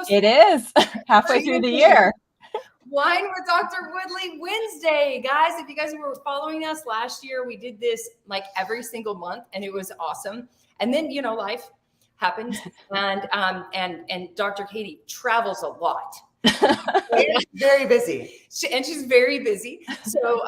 It is halfway through the year. Wine with Dr. Woodley Wednesday. Guys, if you guys were following us last year, we did this like every single month and it was awesome. And then, life happened and Dr. Katie travels a lot. Very busy. She's very busy. So,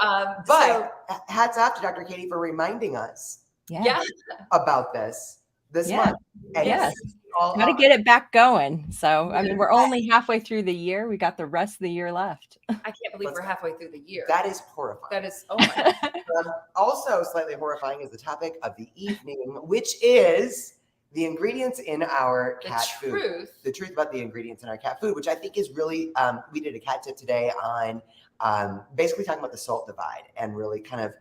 hats off to Dr. Katie for reminding us yeah. about this month. And yes. Got to get it back going. So, I mean, we're only halfway through the year. We got the rest of the year left. I can't believe we're halfway through the year. That is horrifying. That is, oh my God. Also slightly horrifying is the topic of the evening, which is the ingredients in our cat food. The truth about the ingredients in our cat food, which I think is really, we did a cat tip today on basically talking about the salt divide and really kind of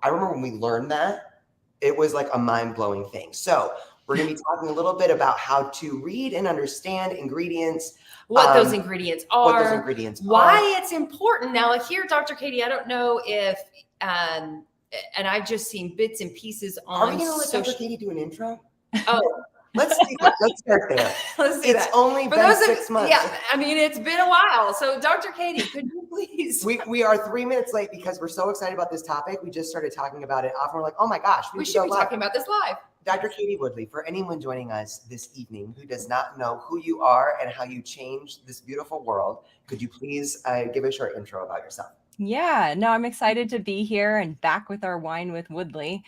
I remember when we learned that, it was like a mind-blowing thing. So we're going to be talking a little bit about how to read and understand ingredients. What those ingredients are. Why it's important. Now, here, Dr. Katie, I don't know if, and I've just seen bits and pieces on. Are we going to let Dr. Katie do an intro? Oh. Let's start there. It's only been 6 months. Yeah, I mean, it's been a while. So, Dr. Katie, could you please? We are 3 minutes late because we're so excited about this topic. We just started talking about it often. We're like, oh my gosh, we should be talking about this live. Dr. Katie Woodley, for anyone joining us this evening who does not know who you are and how you changed this beautiful world, could you please give a short intro about yourself? Yeah, no, I'm excited to be here and back with our Wine with Woodley.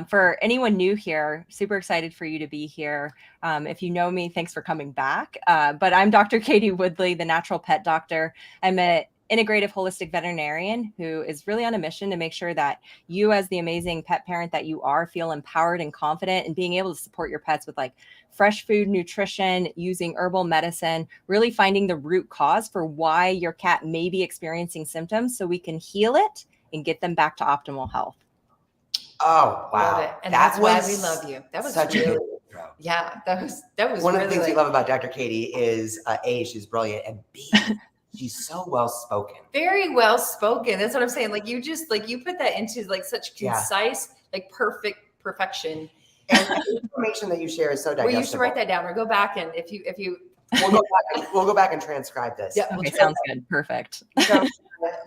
For anyone new here, super excited for you to be here. If you know me, thanks for coming back. But I'm Dr. Katie Woodley, the natural pet doctor. I'm an integrative holistic veterinarian who is really on a mission to make sure that you, as the amazing pet parent that you are, feel empowered and confident in being able to support your pets with like fresh food, nutrition, using herbal medicine, really finding the root cause for why your cat may be experiencing symptoms so we can heal it and get them back to optimal health. Oh, wow. Love it. And that's why we love you. That was such a good intro. Yeah, that was one of the things we love about Dr. Katie is A, she's brilliant, and B, she's so well spoken. Very well spoken. That's what I'm saying. Like you put that into like such concise, like perfection. And the information that you share is so digestible. Well, you should write that down or go back and if you we'll go back and transcribe this. Yeah, okay, sounds good. Perfect. So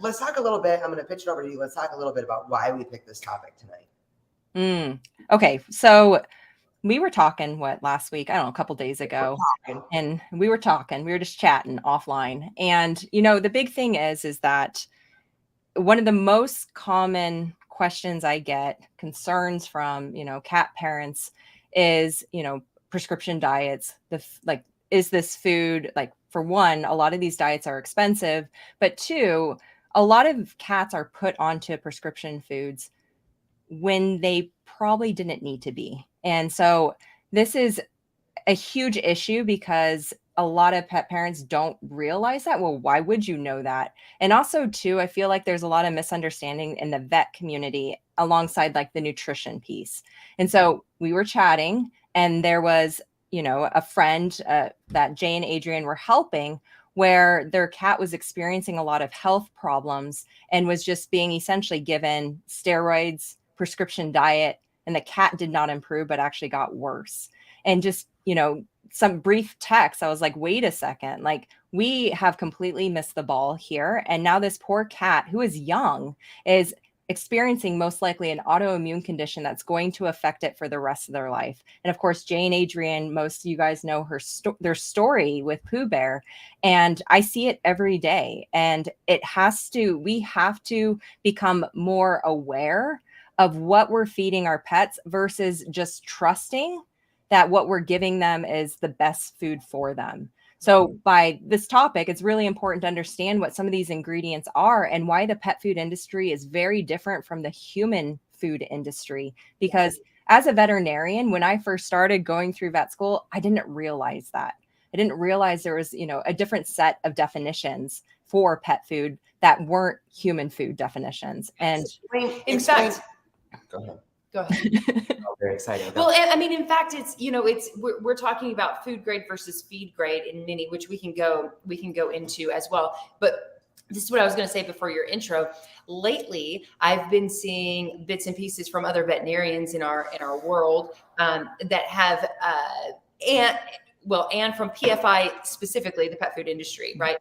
let's talk a little bit. I'm going to pitch it over to you. Let's talk a little bit about why we picked this topic tonight. Okay, so we were talking last week, I don't know, a couple days ago, and we were just chatting offline. And, the big thing is that one of the most common questions I get, concerns from, cat parents is, prescription diets, is this food, for one, a lot of these diets are expensive, but two, a lot of cats are put onto prescription foods when they probably didn't need to be. And so this is a huge issue because a lot of pet parents don't realize that. Well, why would you know that? And also too, I feel like there's a lot of misunderstanding in the vet community alongside the nutrition piece. And so we were chatting and there was, a friend that Jay and Adrian were helping where their cat was experiencing a lot of health problems and was just being essentially given steroids, prescription diet, and the cat did not improve, but actually got worse. And just, some brief text, I was like, wait a second, we have completely missed the ball here. And now this poor cat who is young is experiencing most likely an autoimmune condition that's going to affect it for the rest of their life. And of course, Jay and Adrienne, most of you guys know their story with Pooh Bear, and I see it every day. And we have to become more aware of what we're feeding our pets versus just trusting that what we're giving them is the best food for them. So by this topic, it's really important to understand what some of these ingredients are and why the pet food industry is very different from the human food industry. Because as a veterinarian, when I first started going through vet school, I didn't realize that. I didn't realize there was, a different set of definitions for pet food that weren't human food definitions. And in fact, go ahead. Go ahead. Oh, very exciting. Well, I mean, in fact, we're talking about food grade versus feed grade in mini, which we can go into as well. But this is what I was going to say before your intro. Lately, I've been seeing bits and pieces from other veterinarians in our world that have and from PFI specifically, the pet food industry, right?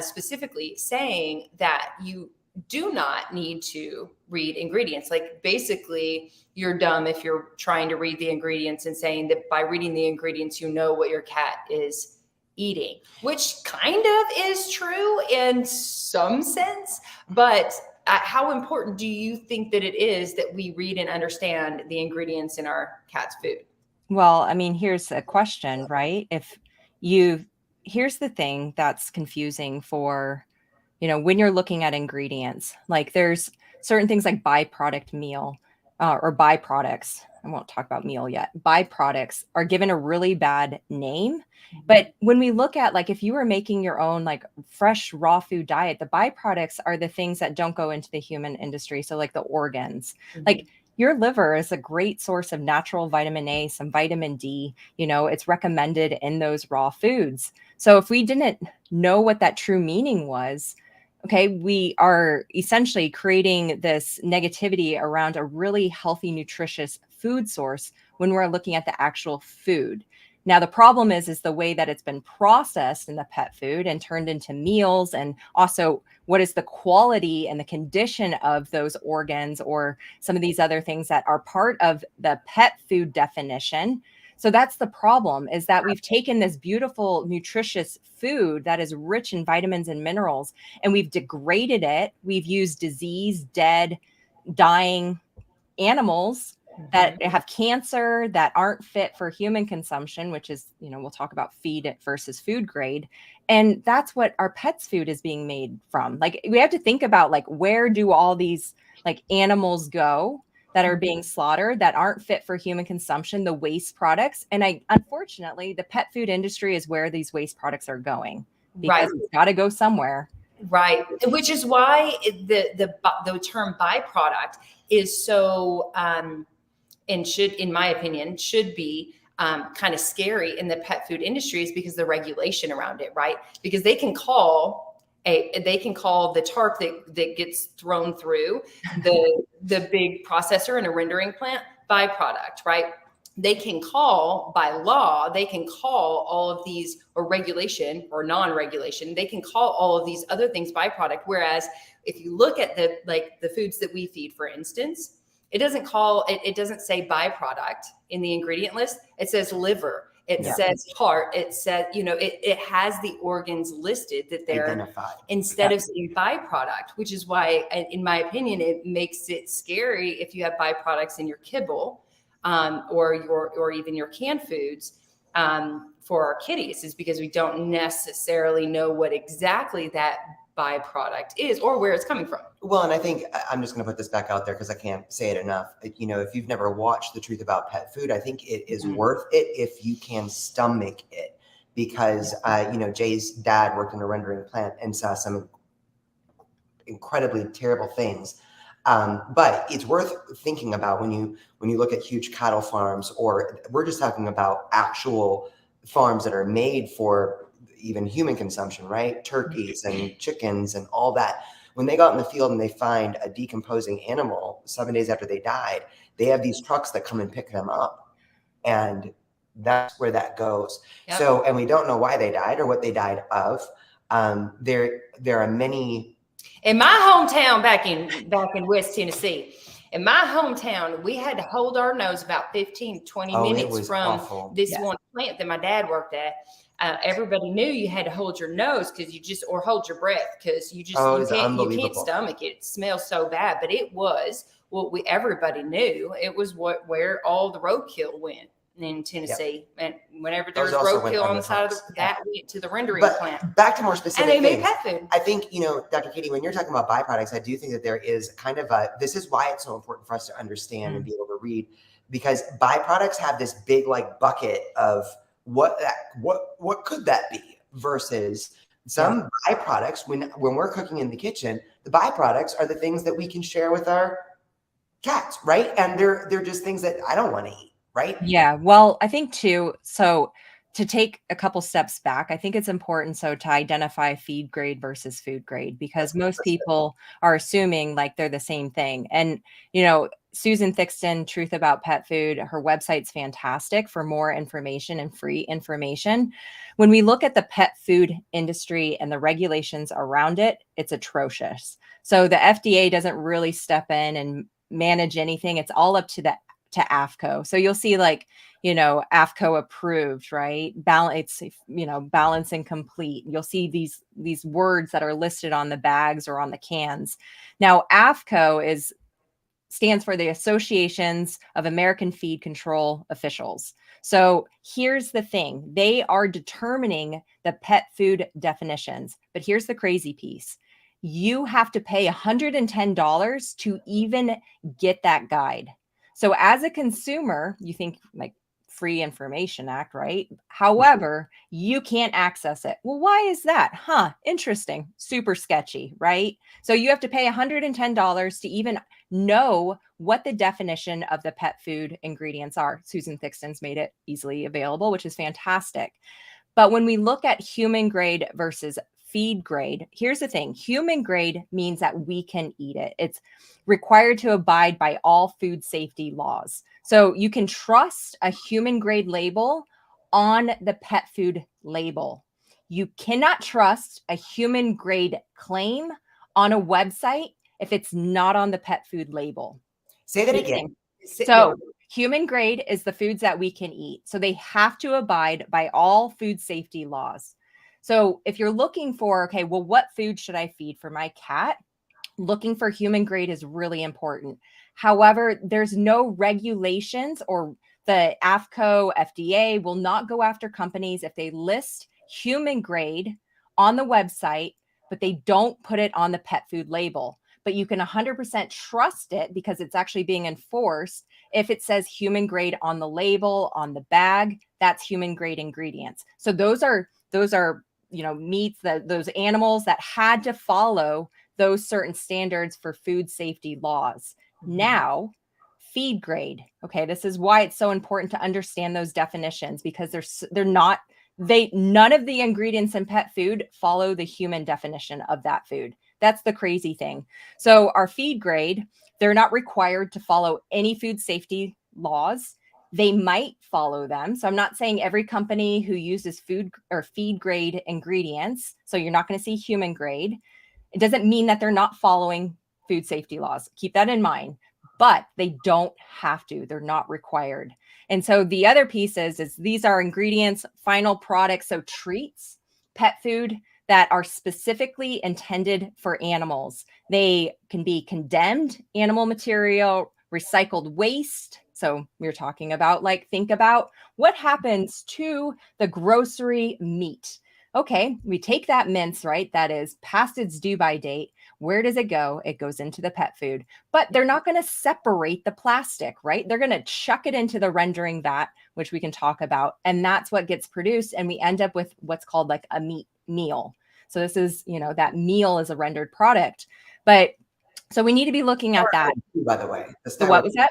Specifically saying that you do not need to read ingredients. Like basically you're dumb if you're trying to read the ingredients and saying that by reading the ingredients, you know what your cat is eating, which kind of is true in some sense. But how important do you think that it is that we read and understand the ingredients in our cat's food? Well, I mean, here's a question, right? Here's the thing that's confusing for, when you're looking at ingredients, like there's certain things like byproduct meal or byproducts. I won't talk about meal yet. Byproducts are given a really bad name. But when we look at, like, if you were making your own like fresh raw food diet, the byproducts are the things that don't go into the human industry. So like the organs, like your liver is a great source of natural vitamin A, some vitamin D, it's recommended in those raw foods. So if we didn't know what that true meaning was, okay, we are essentially creating this negativity around a really healthy, nutritious food source when we're looking at the actual food. Now, the problem is the way that it's been processed in the pet food and turned into meals, and also what is the quality and the condition of those organs or some of these other things that are part of the pet food definition. So that's the problem, is that we've taken this beautiful, nutritious food that is rich in vitamins and minerals, and we've degraded it. We've used diseased, dead, dying animals that have cancer, that aren't fit for human consumption, which is, we'll talk about feed versus food grade. And that's what our pets' food is being made from. Like, we have to think about, like, where do all these like animals go that are being slaughtered that aren't fit for human consumption, the waste products. And unfortunately, the pet food industry is where these waste products are going, because it's got to go somewhere. Right. Which is why the term byproduct is so, and should, in my opinion, should be kind of scary in the pet food industry, is because the regulation around it, right? Because they can call the tarp that gets thrown through the big processor in a rendering plant byproduct, right? They can call, by law, they can call all of these, or regulation or non-regulation, they can call all of these other things byproduct. Whereas if you look at the foods that we feed, for instance, it doesn't say byproduct in the ingredient list. It says liver. It says heart. It says, it has the organs listed that they're identified instead of saying byproduct, which is why, in my opinion, it makes it scary if you have byproducts in your kibble or even your canned foods for our kitties, is because we don't necessarily know what exactly that byproduct is or where it's coming from. Well, and I think I'm just going to put this back out there because I can't say it enough. If you've never watched The Truth About Pet Food, I think it is worth it if you can stomach it, because Jay's dad worked in a rendering plant and saw some incredibly terrible things. But it's worth thinking about when you look at huge cattle farms, or we're just talking about actual farms that are made for even human consumption, right? Turkeys and chickens and all that. When they go out in the field and they find a decomposing animal 7 days after they died, they have these trucks that come and pick them up. And that's where that goes. Yep. So, and we don't know why they died or what they died of. There are many In my hometown, back in West Tennessee, in my hometown, we had to hold our nose about 15, 20 minutes from this one plant that my dad worked at. Everybody knew you had to hold your nose or hold your breath because you can't stomach it. It smells so bad, but it was what everybody knew. It was where all the roadkill went in Tennessee. Yep. And whenever there was roadkill on the side of that went to the rendering plant. Back to more specific things. And they made pet food. I think, Dr. Katie, when you're talking about byproducts, I do think that there is kind of this is why it's so important for us to understand and be able to read, because byproducts have this big like bucket of what could that be versus some byproducts when we're cooking in the kitchen. The byproducts are the things that we can share with our cats, right? And they're just things that I don't want to eat. Right? Yeah. Well, I think too, so to take a couple steps back, I think it's important to identify feed grade versus food grade, because most people are assuming like they're the same thing. And, Susan Thixton, Truth About Pet Food, her website's fantastic for more information and free information. When we look at the pet food industry and the regulations around it, it's atrocious. So the FDA doesn't really step in and manage anything. It's all up to AFCO. So you'll see like, AFCO approved, right? Balance and complete. You'll see these words that are listed on the bags or on the cans. Now, AFCO stands for the Associations of American Feed Control Officials. So here's the thing. They are determining the pet food definitions. But here's the crazy piece. You have to pay $110 to even get that guide. So as a consumer, you think like Free Information Act, right? However, you can't access it. Well, why is that? Interesting. Super sketchy, right? So you have to pay $110 to even know what the definition of the pet food ingredients are. Susan Thixton's made it easily available, which is fantastic. But when we look at human grade versus feed grade, here's the thing. Human grade means that we can eat it. It's required to abide by all food safety laws. So you can trust a human grade label on the pet food label. You cannot trust a human grade claim on a website if it's not on the pet food label. Say that again. So human grade is the foods that we can eat. So they have to abide by all food safety laws. So if you're looking for, okay, well, what food should I feed for my cat? Looking for human grade is really important. However, there's no regulations, or the AFCO, FDA will not go after companies if they list human grade on the website, but they don't put it on the pet food label. But you can 100% trust it because it's actually being enforced. If it says human grade on the label, on the bag, that's human grade ingredients. So those are meats, those animals that had to follow those certain standards for food safety laws. Now, feed grade. Okay, this is why it's so important to understand those definitions, because none of the ingredients in pet food follow the human definition of that food. That's the crazy thing. So our feed grade, they're not required to follow any food safety laws. They might follow them. So I'm not saying every company who uses food or feed grade ingredients, so you're not going to see human grade. It doesn't mean that they're not following food safety laws. Keep that in mind. But they don't have to. They're not required. And so the other piece is these are ingredients, final products, so treats, pet food that are specifically intended for animals. They can be condemned animal material, recycled waste. So we're talking about, think about what happens to the grocery meat. Okay, we take that mince, right? That is past its due by date. Where does it go? It goes into the pet food, but they're not going to separate the plastic, right? They're going to chuck it into the rendering vat, which we can talk about. And that's what gets produced. And we end up with what's called like a meat meal. So this is, that meal is a rendered product. But so we need to be looking at that. By the way, what was that?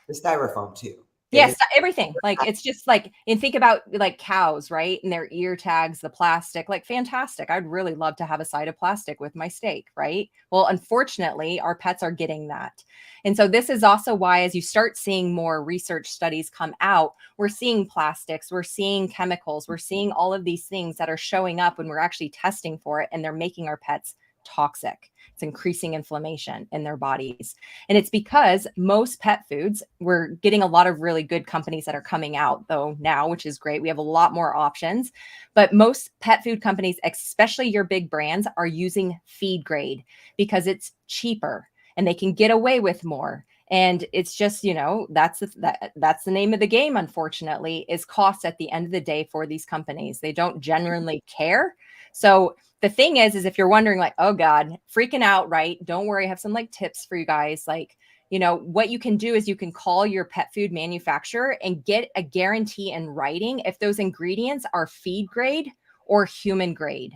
The styrofoam too. Yes, everything. It's just and think about cows, right? And their ear tags, the plastic, fantastic. I'd really love to have a side of plastic with my steak, right? Well, unfortunately, our pets are getting that. And so this is also why, as you start seeing more research studies come out, we're seeing plastics, we're seeing chemicals, we're seeing all of these things that are showing up when we're actually testing for it, and they're making our pets toxic. It's increasing inflammation in their bodies. And it's because most pet foods, we're getting a lot of really good companies that are coming out though now, which is great. We have a lot more options, but most pet food companies, especially your big brands, are using feed grade because it's cheaper and they can get away with more. And it's just, that's the name of the game, unfortunately, is cost at the end of the day for these companies. They don't genuinely care. So the thing is if you're wondering like, oh God, freaking out, right? Don't worry. I have some like tips for you guys. Like, what you can do is you can call your pet food manufacturer and get a guarantee in writing if those ingredients are feed grade or human grade.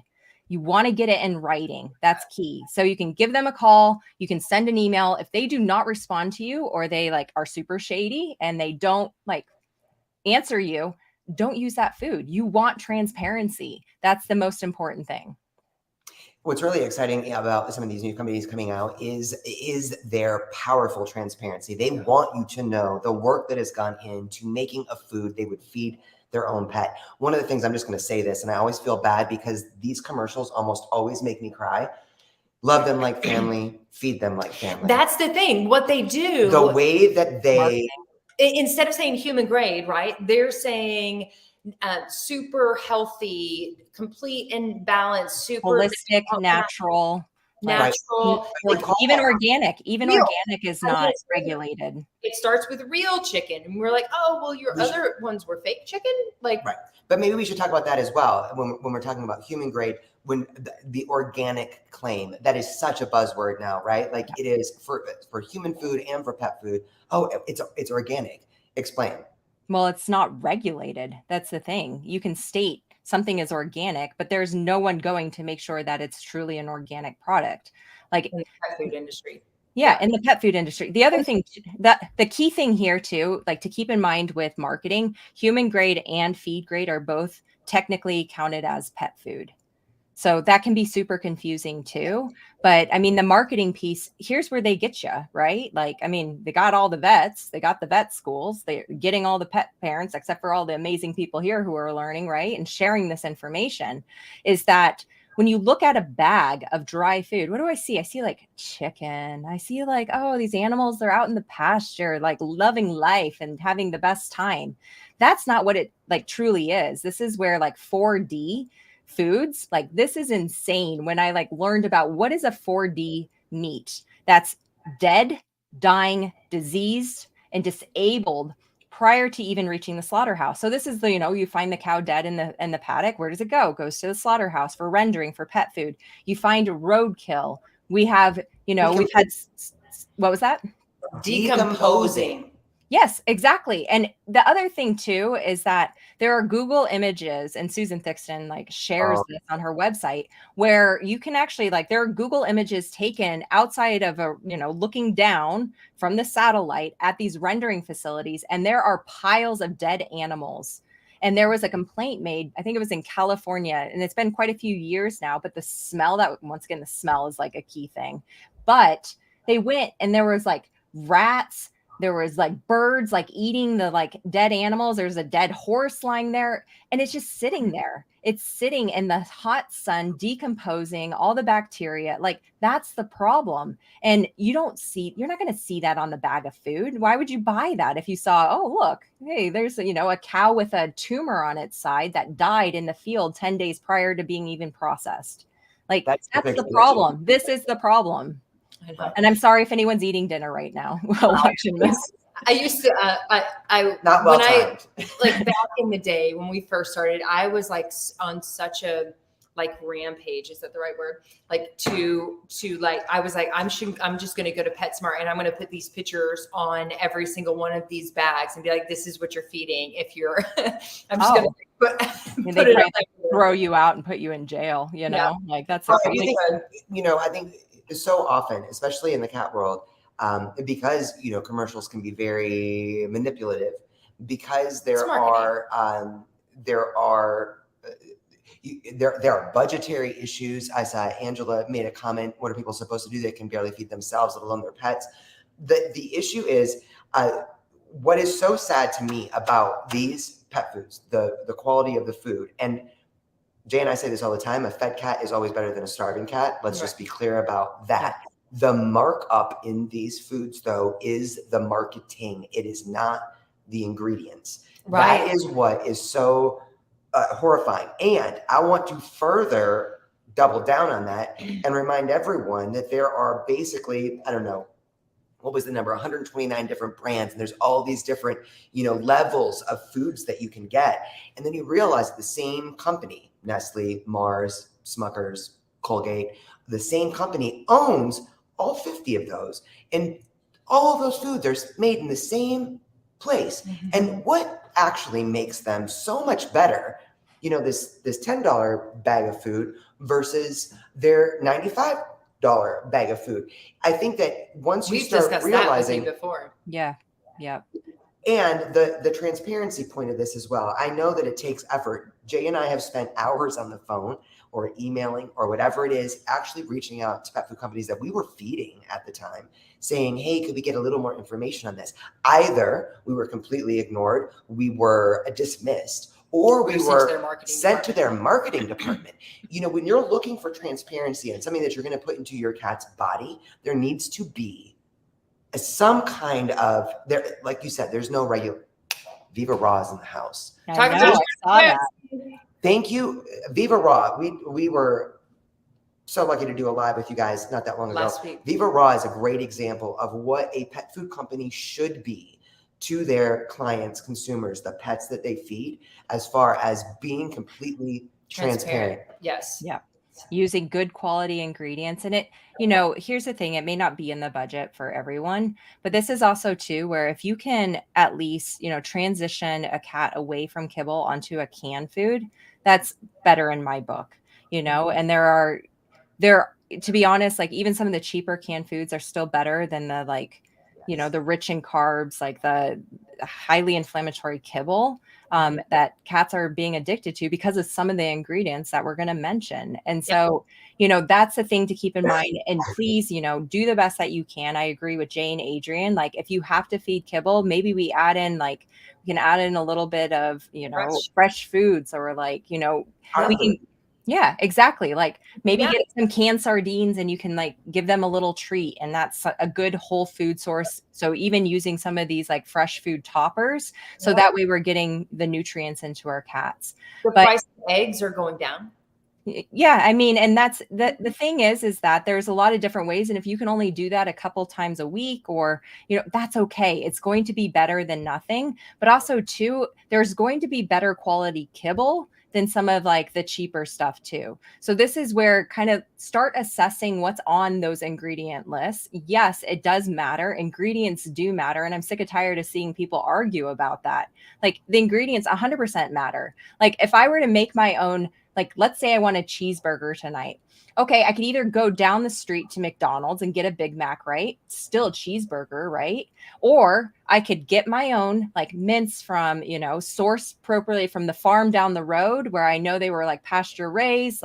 You want to get it in writing. That's key. So you can give them a call. You can send an email. If they do not respond to you or they like are super shady and they don't like answer you, don't use that food. You want transparency. That's the most important thing. What's really exciting about some of these new companies coming out is their powerful transparency. They want you to know the work that has gone into making a food they would feed their own pet. One of the things, I'm just going to say this, and I always feel bad because these commercials almost always make me cry. Love them like family, feed them like family. That's the thing. What they do. The way that they... Instead of saying human grade, right? They're saying super healthy, complete and balanced, super holistic, natural, right. even organic. Even real. Organic is not regulated. It starts with real chicken, and we're like, oh, well, your other ones were fake chicken, like. Right. But maybe we should talk about that as well when we're talking about human grade. When the organic claim, that is such a buzzword now, right? Like it is for human food and for pet food. Oh, it's organic. Explain. Well, it's not regulated. That's the thing. You can state something is organic, but there's no one going to make sure that it's truly an organic product. Like in the pet food industry. Yeah, in the pet food industry. The other thing that the key thing here too, like to keep in mind with marketing, human grade and feed grade are both technically counted as pet food. So that can be super confusing too. But I mean, the marketing piece, here's where they get you, right? Like, I mean, they got all the vets, they got the vet schools, they're getting all the pet parents, except for all the amazing people here who are learning, right? And sharing this information is that when you look at a bag of dry food, what do I see? I see like chicken. I see like, oh, these animals, they're out in the pasture, like loving life and having the best time. That's not what it like truly is. This is where like 4D foods, like this is insane. When I like learned about what is a 4D meat, that's dead, dying, diseased, and disabled prior to even reaching the slaughterhouse. So this is the, you find the cow dead in the paddock. Where does it go? It goes to the slaughterhouse for rendering for pet food. You find roadkill. We have, we've had, what was that? Decomposing. Yes, exactly. And the other thing too is that there are Google images, and Susan Thixton like shares this on her website, where you can actually like, there are Google images taken outside of a, looking down from the satellite at these rendering facilities, and there are piles of dead animals. And there was a complaint made, I think it was in California, and it's been quite a few years now, but the smell, that once again, the smell is like a key thing. But they went and there was like rats, there was like birds like eating the like dead animals. There's a dead horse lying there, and it's just sitting there. It's sitting in the hot sun, decomposing all the bacteria. Like that's the problem. And you're not going to see that on the bag of food. Why would you buy that if you saw, oh, look, hey, there's a cow with a tumor on its side that died in the field 10 days prior to being even processed. Like that's the problem. This is the problem. And I'm sorry if anyone's eating dinner right now while watching this. I used to, I not well timed. Like back in the day when we first started, I was like on such a like rampage. Is that the right word? Like to like, I was like, I'm just going to go to PetSmart and I'm going to put these pictures on every single one of these bags and be like, this is what you're feeding. If you're, I'm just going to put it up. Throw you out and put you in jail, like that's, I think so often, especially in the cat world, because commercials can be very manipulative, because there are budgetary issues. I saw Angela made a comment, what are people supposed to do? They can barely feed themselves, let alone their pets. The issue is, what is so sad to me about these pet foods, the quality of the food, and Jay and I say this all the time, a fed cat is always better than a starving cat. Let's just be clear about that. Yeah. The markup in these foods, though, is the marketing. It is not the ingredients. Right. That is what is so horrifying. And I want to further double down on that and remind everyone that there are basically, I don't know, what was the number? 129 different brands. And there's all these different, levels of foods that you can get. And then you realize the same company, Nestle, Mars, Smuckers, Colgate, the same company owns all 50 of those. And all of those foods are made in the same place. Mm-hmm. And what actually makes them so much better, this $10 bag of food versus their $95 bag of food. I think that once you start realizing that before. Yeah. And the transparency point of this as well. I know that it takes effort. Jay and I have spent hours on the phone or emailing or whatever it is, actually reaching out to pet food companies that we were feeding at the time, saying, hey, could we get a little more information on this? Either we were completely ignored, we were dismissed, or we were sent to their marketing department. When you're looking for transparency and something that you're going to put into your cat's body, there needs to be some kind of, there, like you said, there's no regular. Viva Raw is in the house. I saw that. Thank you, Viva Raw. We were so lucky to do a live with you guys not that long ago. Last week. Viva Raw is a great example of what a pet food company should be to their clients, consumers, the pets that they feed, as far as being completely transparent. Yes. Yeah. Using good quality ingredients. And it, here's the thing, it may not be in the budget for everyone, but this is also too, where if you can at least, transition a cat away from kibble onto a canned food, that's better in my book, and there, to be honest, like even some of the cheaper canned foods are still better than the the rich in carbs, like the highly inflammatory kibble that cats are being addicted to because of some of the ingredients that we're going to mention. And so, that's the thing to keep in mind. And please, do the best that you can. I agree with Jane, Adrian. Like if you have to feed kibble, maybe we can add in a little bit of, fresh foods, or we can. Yeah, exactly. Like maybe get some canned sardines and you can give them a little treat, and that's a good whole food source. So even using some of these fresh food toppers, so that way we're getting the nutrients into our cats. The price of eggs are going down. Yeah, I mean, and that's the thing is that there's a lot of different ways, and if you can only do that a couple times a week, or that's okay. It's going to be better than nothing. But also too, there's going to be better quality kibble than some of the cheaper stuff too. So this is where kind of start assessing what's on those ingredient lists. Yes, it does matter. Ingredients do matter. And I'm sick and tired of seeing people argue about that. Like the ingredients 100% matter. Like if I were to make my own, let's say I want a cheeseburger tonight. Okay, I could either go down the street to McDonald's and get a Big Mac, right? Still a cheeseburger, right? Or I could get my own mince from, sourced appropriately from the farm down the road where I know they were pasture raised,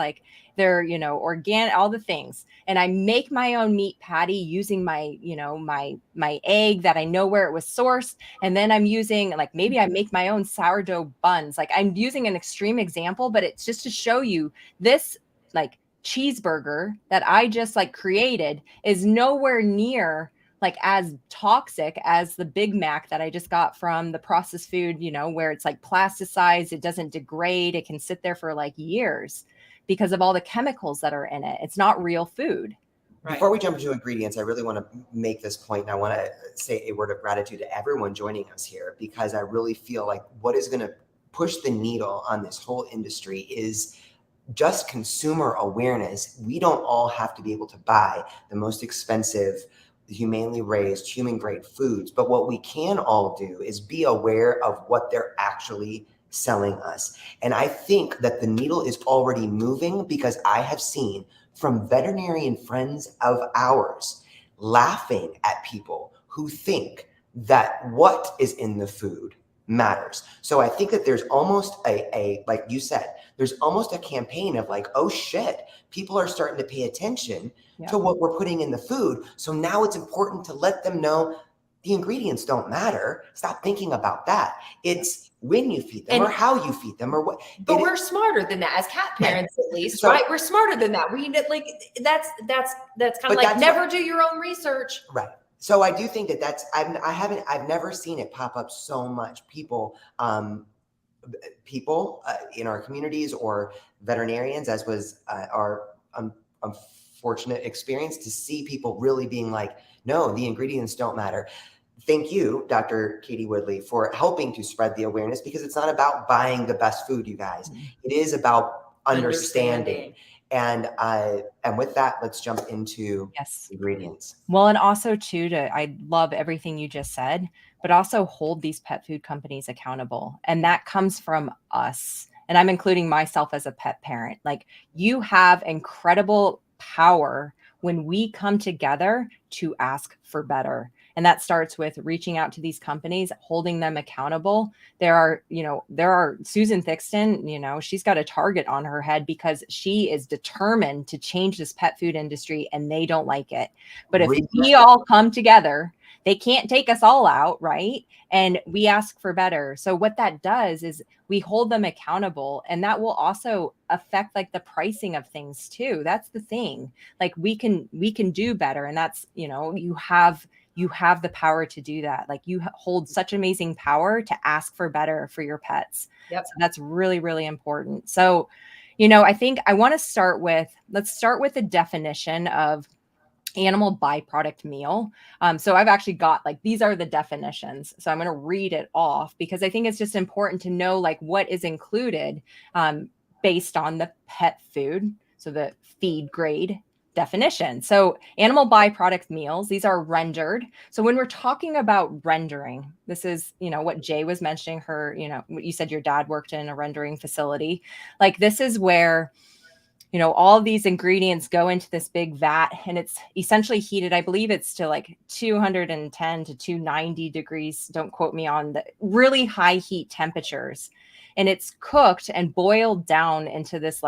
they're, organic, all the things. And I make my own meat patty using my, my egg that I know where it was sourced. And then I'm using maybe I make my own sourdough buns. I'm using an extreme example, but it's just to show you this cheeseburger that I just created is nowhere near as toxic as the Big Mac that I just got from the processed food, where it's plasticized, it doesn't degrade, it can sit there for years because of all the chemicals that are in it. It's not real food. Right. Before we jump into ingredients, I really want to make this point, and I want to say a word of gratitude to everyone joining us here, because I really feel like what is going to push the needle on this whole industry is just consumer awareness. We don't all have to be able to buy the most expensive, humanely raised, human grade foods. But what we can all do is be aware of what they're actually selling us. And I think that the needle is already moving, because I have seen from veterinarian friends of ours laughing at people who think that what is in the food matters. So I think that there's almost a like you said, there's almost a campaign of oh shit, people are starting to pay attention to what we're putting in the food. So now it's important to let them know the ingredients don't matter. Stop thinking about that. It's when you feed them or how you feed them or what. But we're smarter than that as cat parents, at least, right? We're smarter than that. We like that's kind of like never do your own research. Right. So I do think that I've never seen it pop up so much. People in our communities or veterinarians, as was our unfortunate experience, to see people really being like, no, the ingredients don't matter. Thank you, Dr. Katie Woodley, for helping to spread the awareness, because it's not about buying the best food, you guys. It is about understanding. And with that, let's jump into ingredients. Well, and also too, I love everything you just said, but also hold these pet food companies accountable. And that comes from us. And I'm including myself as a pet parent. Like, you have incredible power when we come together to ask for better. And that starts with reaching out to these companies, holding them accountable. There are Susan Thixton, she's got a target on her head because she is determined to change this pet food industry, and they don't like it. But if we all come together, they can't take us all out, right? And we ask for better. So what that does is we hold them accountable, and that will also affect like the pricing of things too. That's the thing. Like, we can do better. And that's, you have the power to do that. Like, you hold such amazing power to ask for better for your pets. Yep. So that's really, really important. So, I think I want to let's start with the definition of animal byproduct meal. So I've actually got these are the definitions. So I'm going to read it off because I think it's just important to know what is included based on the pet food. So the feed grade definition. So animal byproduct meals, these are rendered. So when we're talking about rendering, this is, what Jay was mentioning, what you said your dad worked in a rendering facility. This is where all these ingredients go into this big vat, and it's essentially heated. I believe it's to 210 to 290 degrees. Don't quote me on the really high heat temperatures. And it's cooked and boiled down into this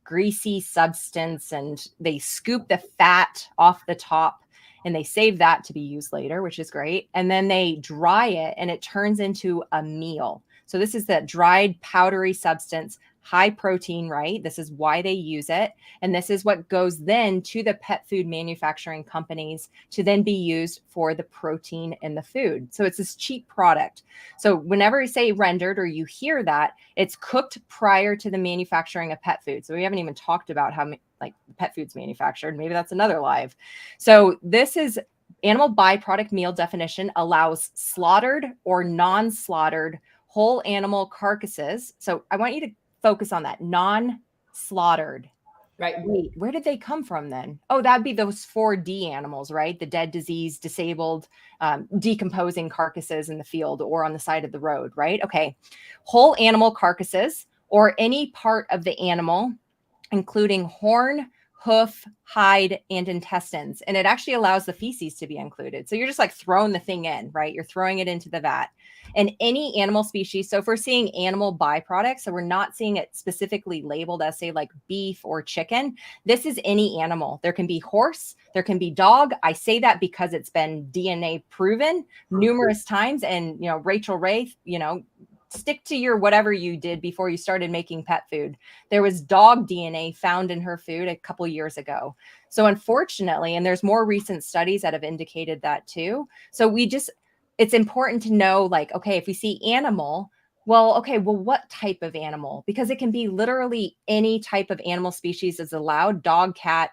greasy substance, and they scoop the fat off the top and they save that to be used later, which is great. And then they dry it and it turns into a meal. So this is that dried powdery substance, high protein, right? This is why they use it. And this is what goes then to the pet food manufacturing companies to then be used for the protein in the food. So it's this cheap product. So whenever you say rendered or you hear that, it's cooked prior to the manufacturing of pet food. So we haven't even talked about how pet food's manufactured. Maybe that's another live. So this is animal byproduct meal definition allows slaughtered or non-slaughtered whole animal carcasses. So I want you to focus on that, non-slaughtered. Right. Wait, where did they come from then? Oh, that'd be those 4D animals, right? The dead, diseased, disabled, decomposing carcasses in the field or on the side of the road, right? Okay. Whole animal carcasses or any part of the animal, including horn, hoof, hide, and intestines. And it actually allows the feces to be included. So you're just throwing the thing in, right? You're throwing it into the vat. And any animal species. So if we're seeing animal byproducts, so we're not seeing it specifically labeled as say beef or chicken, this is any animal. There can be horse, there can be dog. I say that because it's been DNA proven numerous times. And, Rachel Ray, stick to your whatever you did before you started making pet food. There was dog DNA found in her food a couple years ago. So unfortunately, and there's more recent studies that have indicated that too. So it's important to know, okay, if we see animal, well, what type of animal? Because it can be literally any type of animal species is allowed: dog, cat,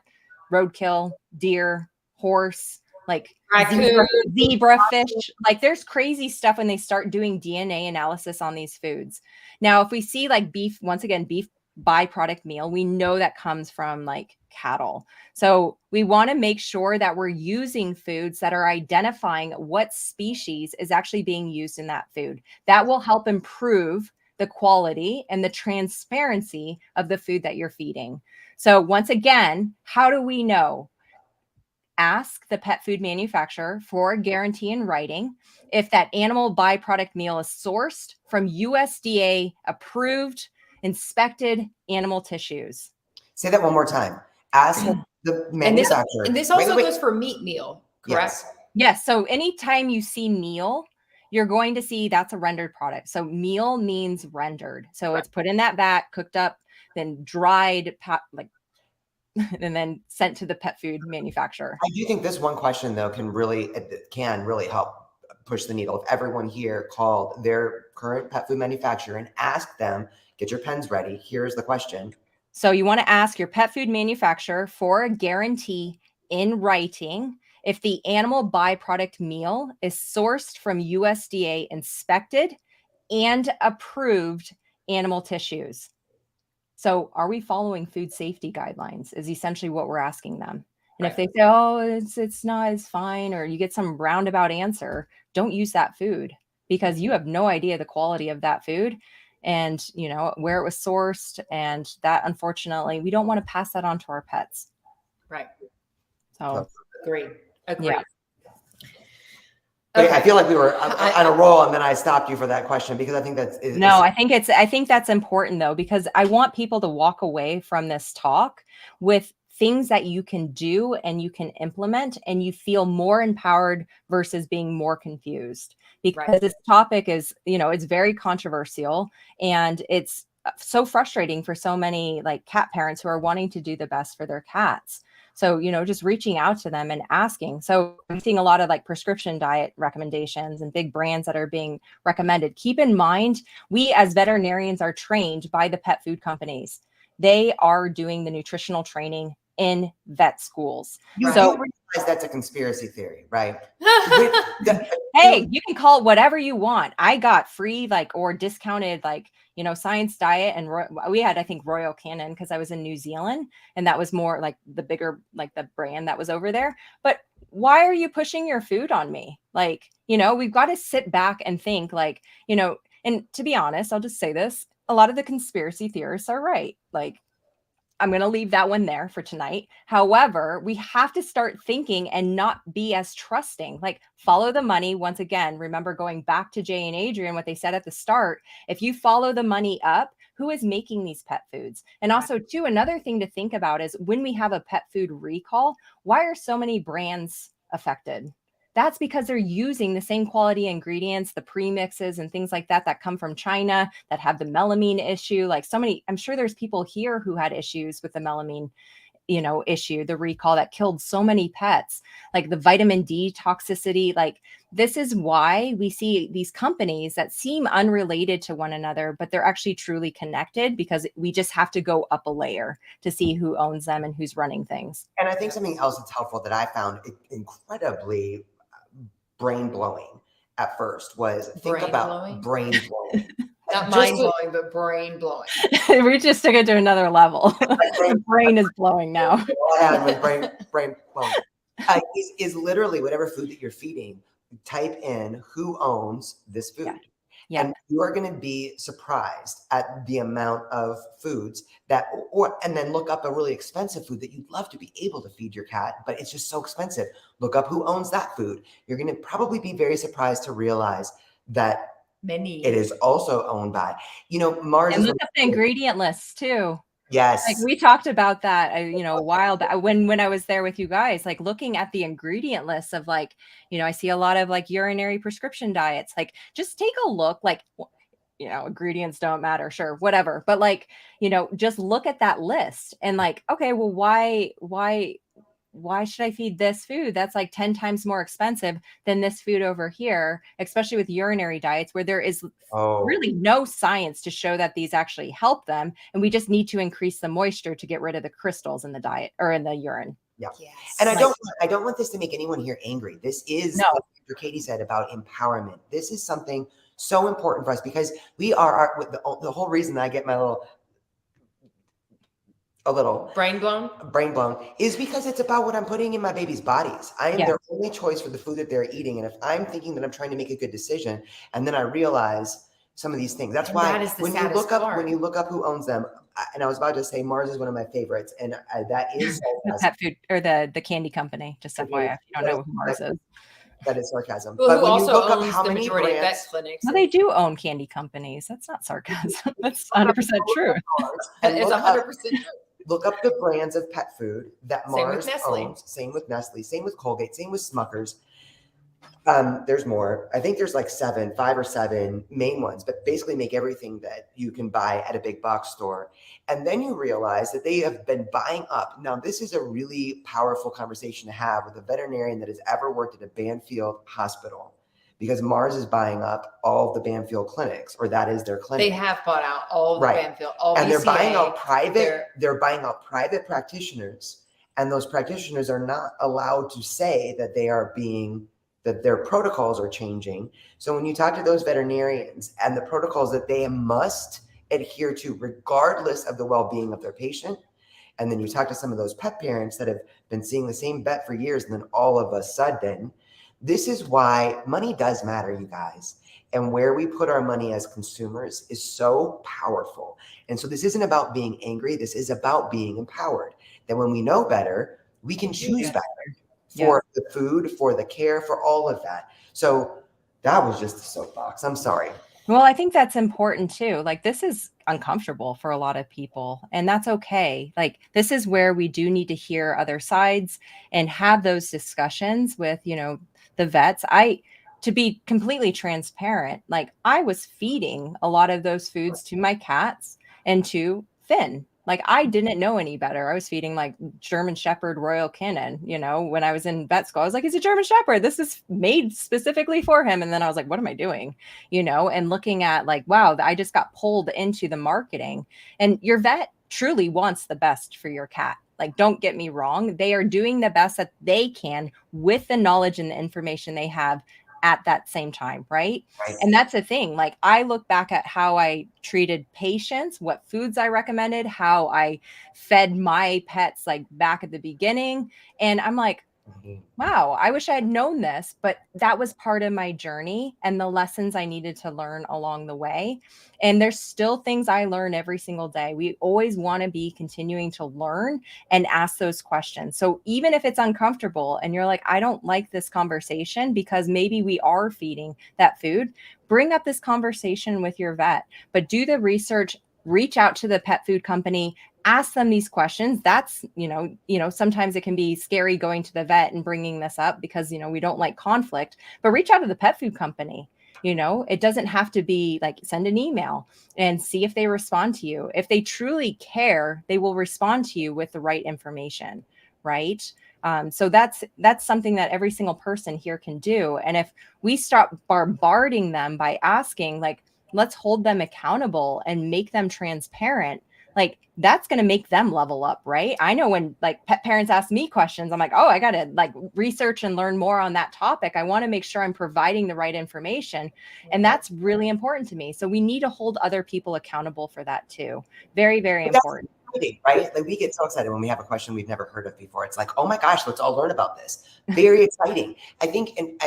roadkill, deer, horse, zebra fish. There's crazy stuff when they start doing DNA analysis on these foods. Now, if we see beef, once again, beef byproduct meal, we know that comes from cattle. So we want to make sure that we're using foods that are identifying what species is actually being used in that food. That will help improve the quality and the transparency of the food that you're feeding. So once again, how do we know? Ask the pet food manufacturer for a guarantee in writing if that animal byproduct meal is sourced from USDA approved, inspected animal tissues. Say that one more time. Ask the manufacturer. And this also goes for meat meal, correct? Yes. So anytime you see meal, you're going to see that's a rendered product. So meal means rendered. So it's put in that vat, cooked up, then dried, and then sent to the pet food manufacturer. I do think this one question though can really help push the needle. If everyone here called their current pet food manufacturer and asked them, get your pens ready, here's the question. So you want to ask your pet food manufacturer for a guarantee in writing if the animal byproduct meal is sourced from USDA inspected and approved animal tissues. So are we following food safety guidelines is essentially what we're asking them. And if they say, oh, it's not, it's fine, or you get some roundabout answer, don't use that food because you have no idea the quality of that food and, you know, where it was sourced. And that, unfortunately, we don't want to pass that on to our pets. Right. So agree. Yeah. Okay. I feel like we were on a roll and then I stopped you for that question because I think I think that's important though, because I want people to walk away from this talk with things that you can do and you can implement and you feel more empowered versus being more confused, because this topic is, you know, it's very controversial and it's so frustrating for so many like cat parents who are wanting to do the best for their cats. So, you know, just reaching out to them and asking. So I'm seeing a lot of like prescription diet recommendations and big brands that are being recommended. Keep in mind, we as veterinarians are trained by the pet food companies. They are doing the nutritional training in vet schools. You realize that's a conspiracy theory, right? Hey, you can call it whatever you want. I got free or discounted Science Diet, and we had, I think, Royal Canin because I was in New Zealand, and that was more like the bigger, like the brand that was over there. But why are you pushing your food on me? We've got to sit back and think and to be honest, I'll just say this. A lot of the conspiracy theorists are right. I'm going to leave that one there for tonight. However, we have to start thinking and not be as trusting, follow the money. Once again, remember going back to Jay and Adrian, what they said at the start, if you follow the money up, who is making these pet foods? And also too, another thing to think about is when we have a pet food recall, why are so many brands affected? That's because they're using the same quality ingredients, the premixes and things like that come from China that have the melamine issue. I'm sure there's people here who had issues with the melamine, issue, the recall that killed so many pets, like the vitamin D toxicity. This is why we see these companies that seem unrelated to one another, but they're actually truly connected, because we just have to go up a layer to see who owns them and who's running things. And I think something else that's helpful that I found incredibly brain blowing at first was brain blowing. Not mind blowing, but brain blowing. We just took it to another level. Brain is blowing now. Brain blowing is literally whatever food that you're feeding. Type in who owns this food. Yeah. And you are going to be surprised at the amount of foods and then look up a really expensive food that you'd love to be able to feed your cat, but it's just so expensive. Look up who owns that food. You're going to probably be very surprised to realize that it is also owned by, Mars. And look up the ingredient lists too. Yes. We talked about that, a while back when I was there with you guys, looking at the ingredient lists of I see a lot of urinary prescription diets. Just take a look, ingredients don't matter. Sure. Whatever. But just look at that list and okay, well, why should I feed this food that's 10 times more expensive than this food over here, especially with urinary diets where there is really no science to show that these actually help them. And we just need to increase the moisture to get rid of the crystals in the diet or in the urine. Yeah. Yes. And I don't want this to make anyone here angry. This is what Katie said about empowerment. This is something so important for us because we are the whole reason that I get my a little brain blown is because it's about what I'm putting in my baby's bodies. I am their only choice for the food that they're eating. And if I'm thinking that I'm trying to make a good decision and then I realize some of these things, that's why when you look up who owns them, and I was about to say Mars is one of my favorites, and that is the pet food or the candy company. Just FYI, if you don't know who Mars is. That is sarcasm. Well, but when you look up how many brands, vet clinics. Well, they do own candy companies. That's not sarcasm. That's 100% true. It's 100% true. Look up the brands of pet food that Mars owns. Same with Nestle. Same with Colgate. Same with Smucker's. There's more. I think there's like 5 or 7 main ones, but basically make everything that you can buy at a big box store. And then you realize that they have been buying up. Now, this is a really powerful conversation to have with a veterinarian that has ever worked at a Banfield hospital, because Mars is buying up all of the Banfield clinics, or that is their clinic. They have bought out all of the Banfield, all and BCA, they're buying out they're buying out private practitioners, and those practitioners are not allowed to say that that their protocols are changing. So when you talk to those veterinarians and the protocols that they must adhere to, regardless of the well-being of their patient, and then you talk to some of those pet parents that have been seeing the same vet for years, and then all of a sudden, this is why money does matter, you guys. And where we put our money as consumers is so powerful. And so this isn't about being angry. This is about being empowered. That when we know better, we can choose better. For the food, for the care, for all of that. So that was just a soapbox. I'm sorry. Well, I think that's important too. Like, this is uncomfortable for a lot of people, and that's okay. Like, this is where we do need to hear other sides and have those discussions with, the vets. To be completely transparent, like, I was feeding a lot of those foods to my cats and to Finn. Like, I didn't know any better. I was feeding like German Shepherd Royal Canin, when I was in vet school. I was like, he's a German Shepherd. This is made specifically for him. And then I was like, what am I doing? And looking at like, wow, I just got pulled into the marketing. And your vet truly wants the best for your cat. Like, don't get me wrong. They are doing the best that they can with the knowledge and the information they have at that same time, right? And that's the thing. Like, I look back at how I treated patients, what foods I recommended, how I fed my pets, like, back at the beginning. And I'm like, wow, I wish I had known this, but that was part of my journey and the lessons I needed to learn along the way. And there's still things I learn every single day. We always want to be continuing to learn and ask those questions. So even if it's uncomfortable and you're like, I don't like this conversation because maybe we are feeding that food, bring up this conversation with your vet, but do the research, reach out to the pet food company, ask them these questions. That's, sometimes it can be scary going to the vet and bringing this up because, we don't like conflict, but reach out to the pet food company. It doesn't have to be like, send an email and see if they respond to you. If they truly care, they will respond to you with the right information. Right. So that's something that every single person here can do. And if we stop bombarding them by asking, like, let's hold them accountable and make them transparent, like, that's going to make them level up, right? I know when like pet parents ask me questions, I'm like, oh, I got to like research and learn more on that topic. I want to make sure I'm providing the right information. And that's really important to me. So we need to hold other people accountable for that too. Very, very important. Right? Like, we get so excited when we have a question we've never heard of before. It's like, oh my gosh, let's all learn about this. Very exciting. I think, and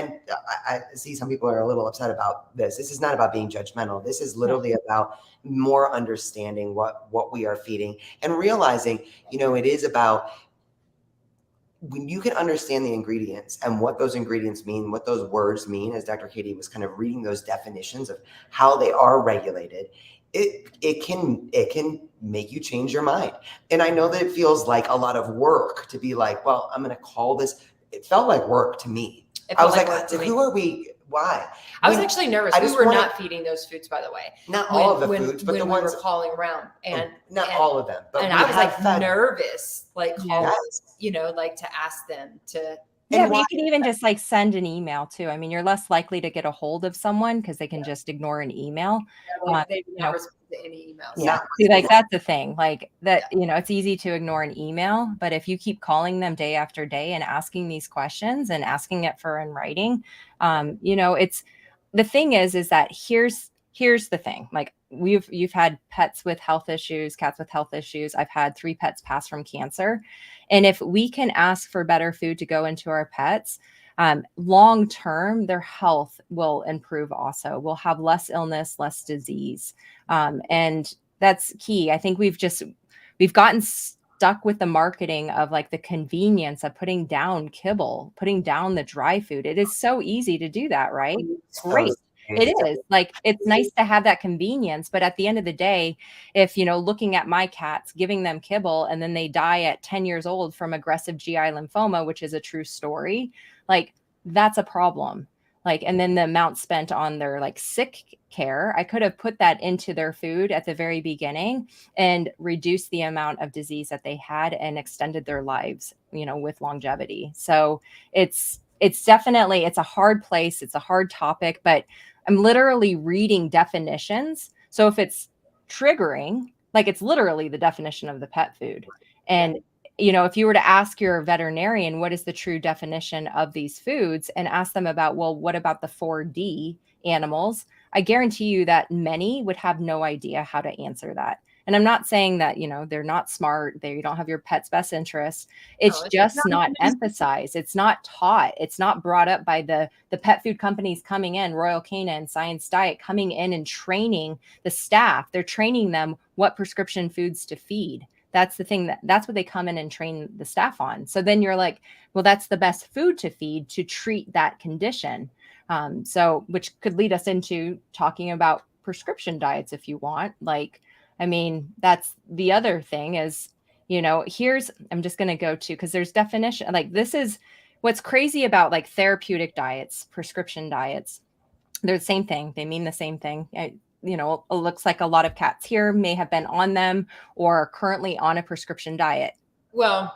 I see some people are a little upset about this. This is not about being judgmental. This is literally about more understanding what we are feeding and realizing, it is about when you can understand the ingredients and what those ingredients mean, what those words mean, as Dr. Katie was kind of reading those definitions of how they are regulated, it can make you change your mind. And I know that it feels like a lot of work to be like, well, I'm going to call this. It felt like work to me. I was like, who are we? Why? I was actually nervous. We were not feeding those foods, by the way. Not all of the foods, but the ones we were calling around, and not all of them. But and I was like nervous, like like to ask them to. Yeah, but you can even just like send an email too. I mean, you're less likely to get a hold of someone because they can just ignore an email. They don't respond to any emails. Yeah, see, like, that's the thing. Like that, it's easy to ignore an email, but if you keep calling them day after day and asking these questions and asking it for in writing, it's the thing is that here's the thing. Like, you've had pets with health issues, cats with health issues. I've had 3 pets pass from cancer. And if we can ask for better food to go into our pets, long term, their health will improve also. We'll have less illness, less disease. And that's key. I think we've gotten stuck with the marketing of like the convenience of putting down kibble, putting down the dry food. It is so easy to do that, right? It's great. It is like, it's nice to have that convenience, but at the end of the day, if, looking at my cats, giving them kibble and then they die at 10 years old from aggressive GI lymphoma, which is a true story, like, that's a problem. Like, and then the amount spent on their like sick care, I could have put that into their food at the very beginning and reduced the amount of disease that they had and extended their lives, with longevity. So it's definitely, it's a hard place. It's a hard topic, but I'm literally reading definitions. So if it's triggering, like it's literally the definition of the pet food. And if you were to ask your veterinarian, what is the true definition of these foods, and ask them about, well, what about the 4D animals? I guarantee you that many would have no idea how to answer that. And I'm not saying that, they're not smart, they don't have your pet's best interests. It's just not emphasized. It's not taught. It's not brought up by the pet food companies coming in, Royal Canin, Science Diet, coming in and training the staff. They're training them what prescription foods to feed. That's the thing, that's what they come in and train the staff on. So then you're like, well, that's the best food to feed to treat that condition. So which could lead us into talking about prescription diets if you want. Like, I mean, that's the other thing is, I'm just going to go to, because there's definition, like this is what's crazy about like therapeutic diets, prescription diets. They're the same thing. They mean the same thing. It looks like a lot of cats here may have been on them or are currently on a prescription diet. Well,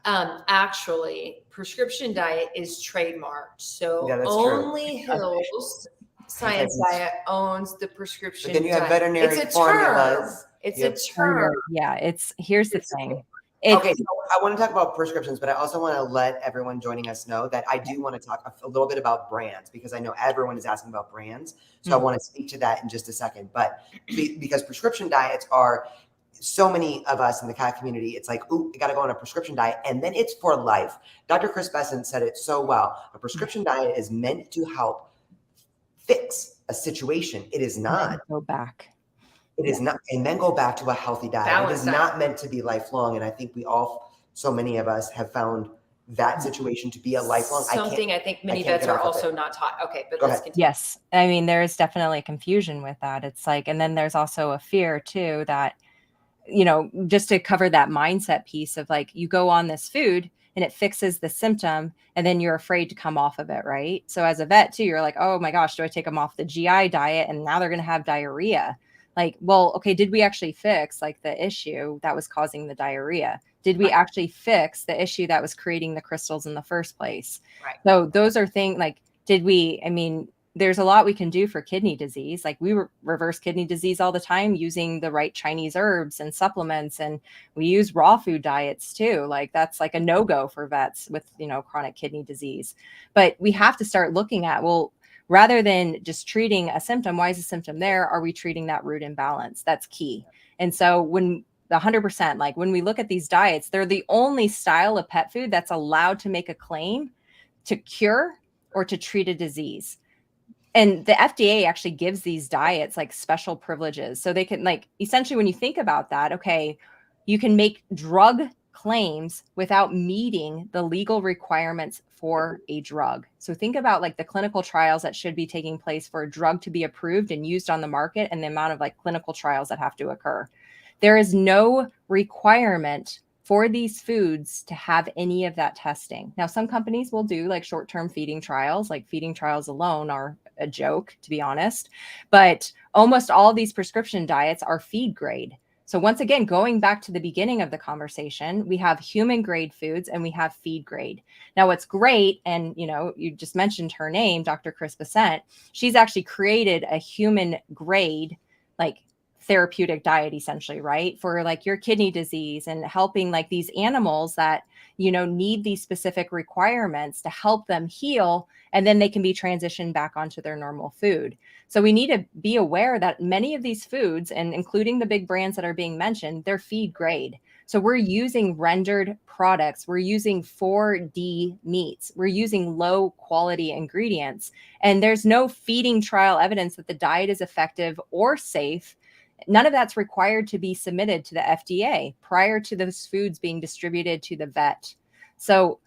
actually, prescription diet is trademarked. So only Hills Science Diet owns the prescription diet. But then you have veterinary formulas. It's a term. Yeah, here's the thing. Okay, so I want to talk about prescriptions, but I also want to let everyone joining us know that I do want to talk a little bit about brands, because I know everyone is asking about brands. So I want to speak to that in just a second. But because prescription diets are, so many of us in the cat community, it's like, ooh, you got to go on a prescription diet, and then it's for life. Dr. Chris Besson said it so well. A prescription diet is meant to help fix a situation. It is not. Go back. It is not, and then go back to a healthy diet. It is not meant to be lifelong. And I think so many of us have found that situation to be a lifelong. Something I think many vets are also not taught. Okay, but let's continue. Yes. I mean, there's definitely confusion with that. It's like, and then there's also a fear too that, just to cover that mindset piece of like, you go on this food and it fixes the symptom, and then you're afraid to come off of it, right? So as a vet too, you're like, oh my gosh, do I take them off the GI diet? And now they're going to have diarrhea. Like, well, okay, did we actually fix like the issue that was causing the diarrhea? Did we actually fix the issue that was creating the crystals in the first place? Right. So those are things like, there's a lot we can do for kidney disease. Like we reverse kidney disease all the time using the right Chinese herbs and supplements. And we use raw food diets too. Like that's like a no-go for vets with, chronic kidney disease. But we have to start looking at, well, rather than just treating a symptom, why is the symptom there? Are we treating that root imbalance? That's key. And so when 100%, like when we look at these diets, they're the only style of pet food that's allowed to make a claim to cure or to treat a disease. And the FDA actually gives these diets like special privileges. So they can, like, essentially when you think about that, okay, you can make drug claims without meeting the legal requirements for a drug. So think about like the clinical trials that should be taking place for a drug to be approved and used on the market, and the amount of like clinical trials that have to occur. There is no requirement for these foods to have any of that testing. Now, some companies will do like short-term feeding trials, like feeding trials alone are a joke, to be honest. But almost all these prescription diets are feed grade. So once again, going back to the beginning of the conversation, we have human grade foods and we have feed grade. Now, what's great, and you just mentioned her name, Dr. Chris Besson, she's actually created a human grade, like therapeutic diet, essentially, right? For like your kidney disease and helping like these animals that, need these specific requirements to help them heal, and then they can be transitioned back onto their normal food. So we need to be aware that many of these foods, and including the big brands that are being mentioned, they're feed grade. So we're using rendered products. We're using 4D meats. We're using low quality ingredients. And there's no feeding trial evidence that the diet is effective or safe. None of that's required to be submitted to the FDA prior to those foods being distributed to the vet. So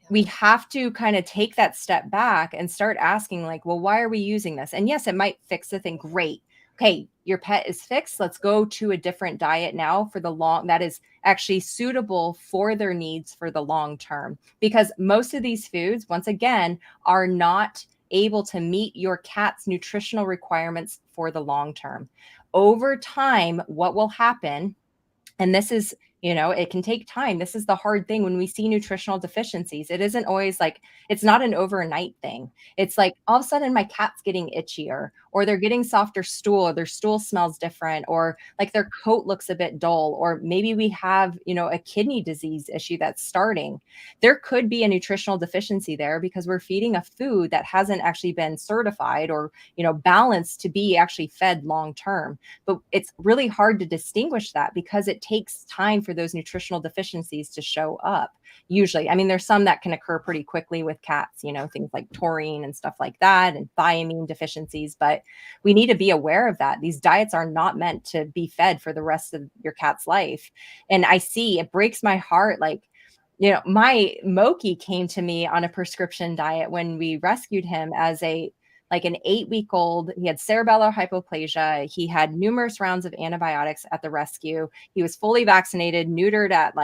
we have to kind of take that step back and start asking like, well, why are we using this? And yes, it might fix the thing. Great. okay, your pet is fixed. Let's go to a different diet now for the long, that is actually suitable for their needs for the long term. Because most of these foods, once again, are not able to meet your cat's nutritional requirements for the long term. Over time, what will happen, and this is, it can take time. This is the hard thing when we see nutritional deficiencies. It isn't always like, it's not an overnight thing. It's like all of a sudden my cat's getting itchier, or they're getting softer stool, or their stool smells different, or like their coat looks a bit dull, or maybe we have, a kidney disease issue that's starting. There could be a nutritional deficiency there because we're feeding a food that hasn't actually been certified or, balanced to be actually fed long term. But it's really hard to distinguish that because it takes time for those nutritional deficiencies to show up. Usually, I mean, there's some that can occur pretty quickly with cats, things like taurine and stuff like that, and thiamine deficiencies. But we need to be aware of that. These diets are not meant to be fed for the rest of your cat's life. And I see, it breaks my heart. Like, my Moki came to me on a prescription diet when we rescued him as an 8-week-old. He had cerebellar hypoplasia. He had numerous rounds of antibiotics at the rescue. He was fully vaccinated, neutered at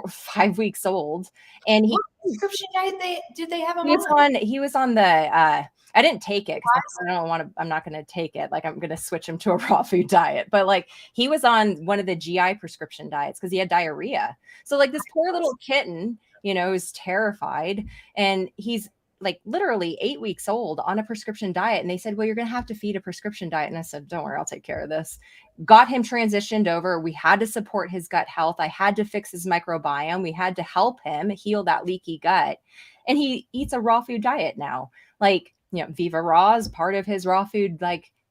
5 weeks old. And what prescription diet did they have him on? He was on the I didn't take it because I'm not going to take it. Like, I'm going to switch him to a raw food diet. But he was on one of the GI prescription diets because he had diarrhea. So this poor little kitten, is terrified. And he's literally 8 weeks old on a prescription diet. And they said, well, you're going to have to feed a prescription diet. And I said, don't worry, I'll take care of this. Got him transitioned over. We had to support his gut health. I had to fix his microbiome. We had to help him heal that leaky gut. And he eats a raw food diet now. Viva Raw is part of his raw food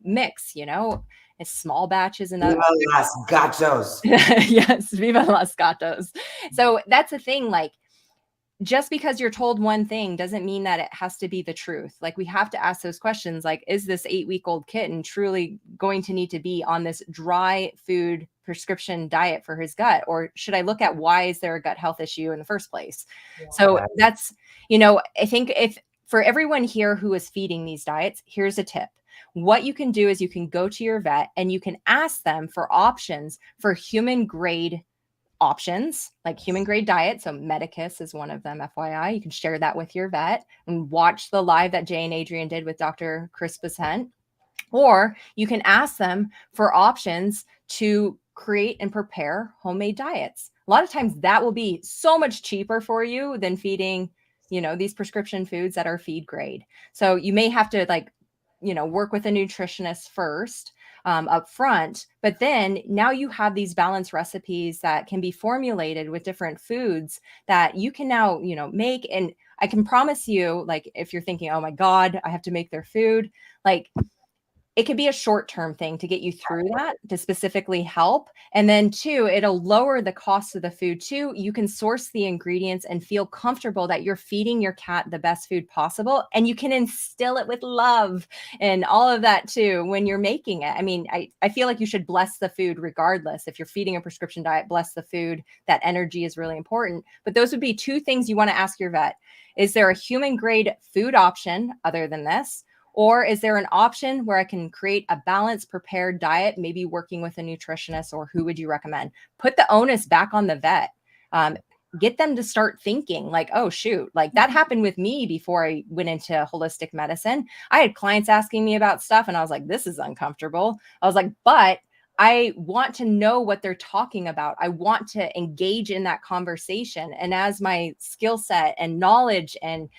mix, it's small batches and Viva las gatos. Yes, Viva las gatos. So that's the thing, just because you're told one thing doesn't mean that it has to be the truth. We have to ask those questions. Is this 8-week-old kitten truly going to need to be on this dry food prescription diet for his gut? Or should I look at why is there a gut health issue in the first place? Yeah. So that's, I think if for everyone here who is feeding these diets, here's a tip. What you can do is you can go to your vet and you can ask them for options for human grade options, like human grade diet. So Medicus is one of them, FYI. You can share that with your vet and watch the live that Jay and Adrian did with Dr. Chris Basent. Or you can ask them for options to create and prepare homemade diets. A lot of times that will be so much cheaper for you than feeding, these prescription foods that are feed grade. So you may have to work with a nutritionist first up front, but then now you have these balanced recipes that can be formulated with different foods that you can now, make. And I can promise you, if you're thinking, oh my God, I have to make their food, it could be a short-term thing to get you through that, to specifically help. And then 2, it'll lower the cost of the food too. You can source the ingredients and feel comfortable that you're feeding your cat the best food possible. And you can instill it with love and all of that too when you're making it. I mean, I feel like you should bless the food regardless. If you're feeding a prescription diet, bless the food. That energy is really important. But those would be 2 things you want to ask your vet. Is there a human grade food option other than this? Or is there an option where I can create a balanced, prepared diet, maybe working with a nutritionist, or who would you recommend? Put the onus back on the vet. Get them to start thinking oh, shoot, that happened with me before I went into holistic medicine. I had clients asking me about stuff and I was like, this is uncomfortable. I was like, but I want to know what they're talking about. I want to engage in that conversation. And as my skill set and knowledge and,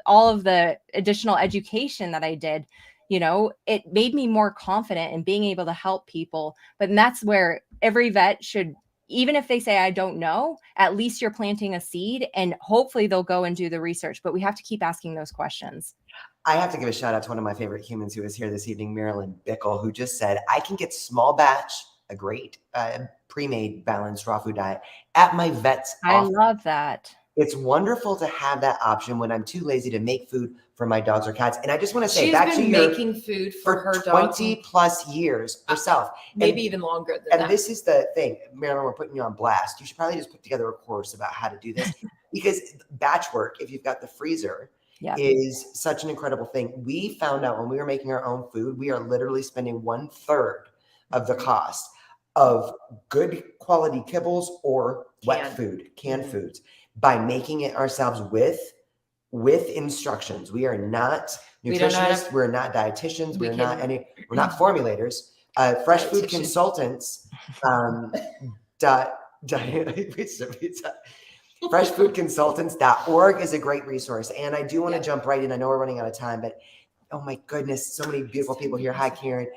all of the additional education that I did, it made me more confident in being able to help people. But that's where every vet should, even if they say, I don't know, at least you're planting a seed and hopefully they'll go and do the research. But we have to keep asking those questions. I have to give a shout out to one of my favorite humans who is here this evening, Marilyn Bickle, who just said, I can get small batch, a great pre-made balanced raw food diet at my vet's office. I love that. It's wonderful to have that option when I'm too lazy to make food for my dogs or cats. And I just want to say, she's been making food for her 20 plus years herself. Maybe even longer than that. And this is the thing, Marilyn, we're putting you on blast. You should probably just put together a course about how to do this because batch work, if you've got the freezer, is such an incredible thing. We found out when we were making our own food, we are literally spending 1/3 of the cost of good quality kibbles or wet food, canned foods, by making it ourselves with instructions. We are not nutritionists, we're not dietitians, we're not formulators. Fresh food consultants, freshfoodconsultants.org is a great resource. And I do want to jump right in. I know we're running out of time, but oh my goodness, so many beautiful people here. Hi, Karen.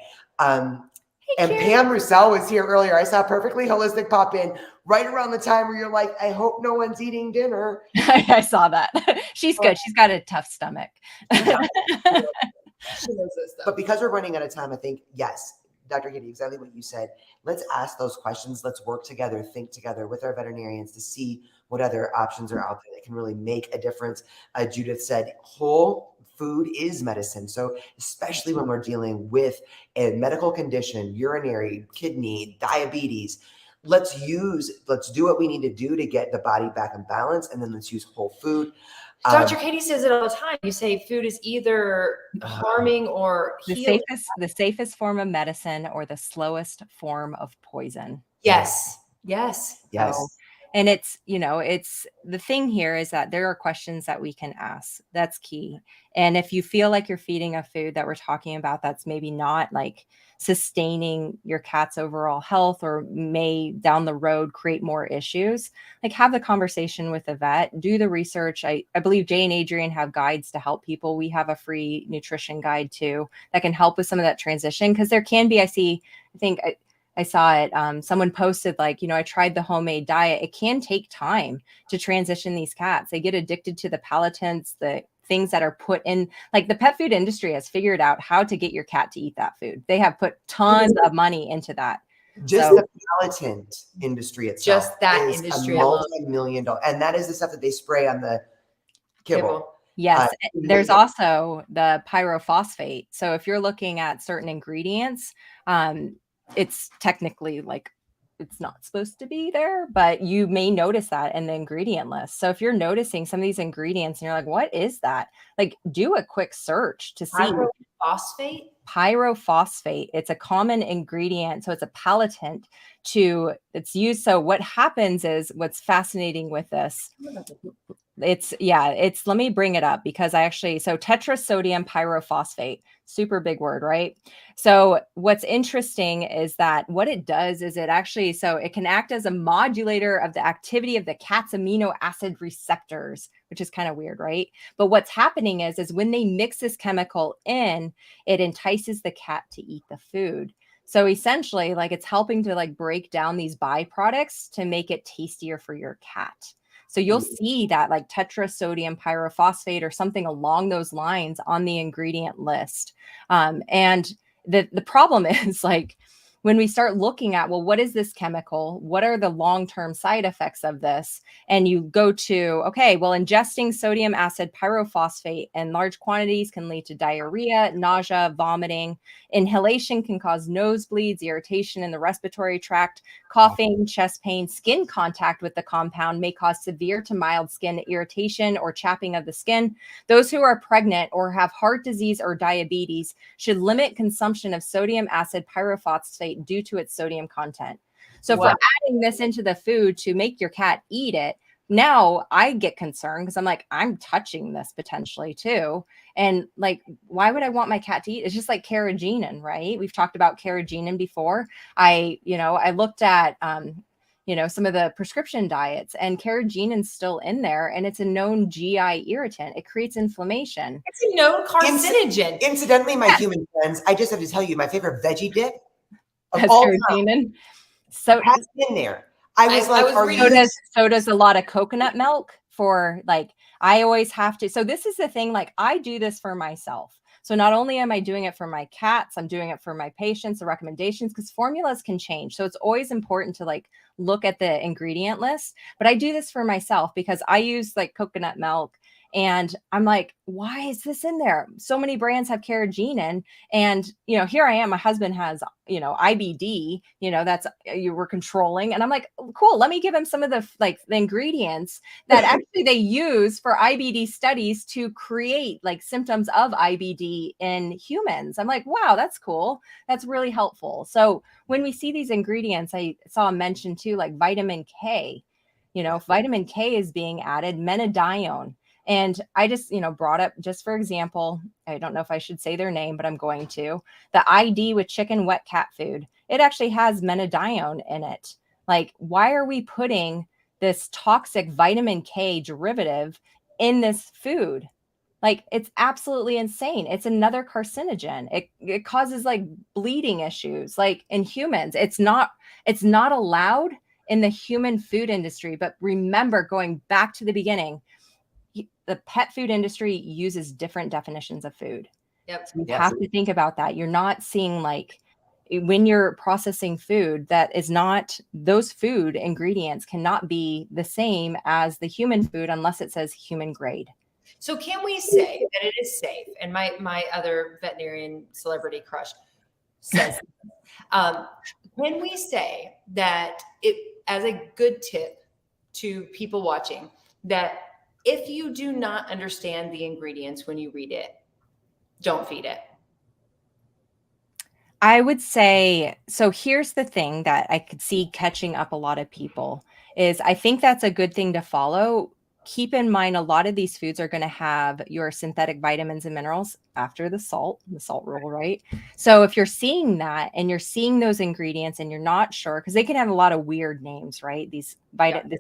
And Pam Roussel was here earlier. I saw Perfectly Holistic pop in right around the time where you're like, I hope no one's eating dinner. I saw that. She's good. She's got a tough stomach. She knows this stuff. But because we're running out of time, I think, yes, Dr. Katie, exactly what you said. Let's ask those questions. Let's work together, think together with our veterinarians to see what other options are out there that can really make a difference. Judith said, whole food is medicine. So especially when we're dealing with a medical condition, urinary, kidney, diabetes, let's do what we need to do to get the body back in balance. And then let's use whole food. Dr. Katie says it all the time. You say food is either harming or healing. The safest form of medicine or the slowest form of poison. Yes. So, and it's the thing here is that there are questions that we can ask. That's key. And if you feel like you're feeding a food that we're talking about that's maybe not like sustaining your cat's overall health or may down the road create more issues, like have the conversation with the vet, do the research. I believe Jay and Adrian have guides to help people. We have a free nutrition guide too that can help with some of that transition, because there can be, I saw it. Someone posted like, I tried the homemade diet. It can take time to transition these cats. They get addicted to the palatants, the things that are put in, like the pet food industry has figured out how to get your cat to eat that food. They have put tons of money into that. The palatant industry itself. Just that industry alone. $multi-million. And that is the stuff that they spray on the kibble. Yes. There's also the pyrophosphate. So if you're looking at certain ingredients, it's technically like it's not supposed to be there, but you may notice that in the ingredient list. So if you're noticing some of these ingredients and you're like, what is that? Like, do a quick search to see. Pyrophosphate. It's a common ingredient. So it's a palatant it's used. So what happens is, what's fascinating with this, let me bring it up because tetrasodium pyrophosphate, super big word, right? So what's interesting is that what it does is it can act as a modulator of the activity of the cat's amino acid receptors, which is kind of weird, right? But what's happening is when they mix this chemical in, it entices the cat to eat the food. So essentially, like, it's helping to like break down these byproducts to make it tastier for your cat. So you'll see that like tetrasodium pyrophosphate or something along those lines on the ingredient list. And the problem is, like, when we start looking at, well, what is this chemical? What are the long-term side effects of this? And you go to, okay, well, ingesting sodium acid pyrophosphate in large quantities can lead to diarrhea, nausea, vomiting. Inhalation can cause nosebleeds, irritation in the respiratory tract, coughing, chest pain. Skin contact with the compound may cause severe to mild skin irritation or chapping of the skin. Those who are pregnant or have heart disease or diabetes should limit consumption of sodium acid pyrophosphate due to its sodium content. So if we're adding this into the food to make your cat eat it, now I get concerned because I'm like, I'm touching this potentially too. And like, why would I want my cat to eat? It's just like carrageenan, right? We've talked about carrageenan before. I looked at, some of the prescription diets, and carragenan's still in there, and it's a known GI irritant. It creates inflammation. It's a known carcinogen. Incidentally, my human friends, I just have to tell you, my favorite veggie dip of That's all carrageenan. So has been there. So does a lot of coconut milk for like, I always have to. So this is the thing, like, I do this for myself. So not only am I doing it for my cats, I'm doing it for my patients, the recommendations, because formulas can change. So it's always important to like look at the ingredient list. But I do this for myself because I use like coconut milk, And I'm like, why is this in there? So many brands have carrageenan. And, here I am, my husband has, IBD, that's you were controlling. And I'm like, cool, let me give him some of the ingredients that actually they use for IBD studies to create symptoms of IBD in humans. I'm like, wow, that's cool. That's really helpful. So when we see these ingredients, I saw a mention too, like vitamin K, if vitamin K is being added, menadione. And I just, brought up, just for example, I don't know if I should say their name, but I'm going to, the ID with chicken wet cat food. It actually has menadione in it. Like, why are we putting this toxic vitamin K derivative in this food? Like, it's absolutely insane. It's another carcinogen. It causes bleeding issues, in humans. It's not allowed in the human food industry. But remember, going back to the beginning, the pet food industry uses different definitions of food. Yep. So you have to think about that. You're not seeing when you're processing food, that is not, those food ingredients cannot be the same as the human food unless it says human grade. So can we say that it is safe? And my other veterinarian celebrity crush says, can we say that it, as a good tip to people watching, that if you do not understand the ingredients when you read it, don't feed it? I would say, so here's the thing that I could see catching up a lot of people is, I think that's a good thing to follow. Keep in mind, a lot of these foods are going to have your synthetic vitamins and minerals after the salt rule, right? So if you're seeing that and you're seeing those ingredients and you're not sure, because they can have a lot of weird names, right? The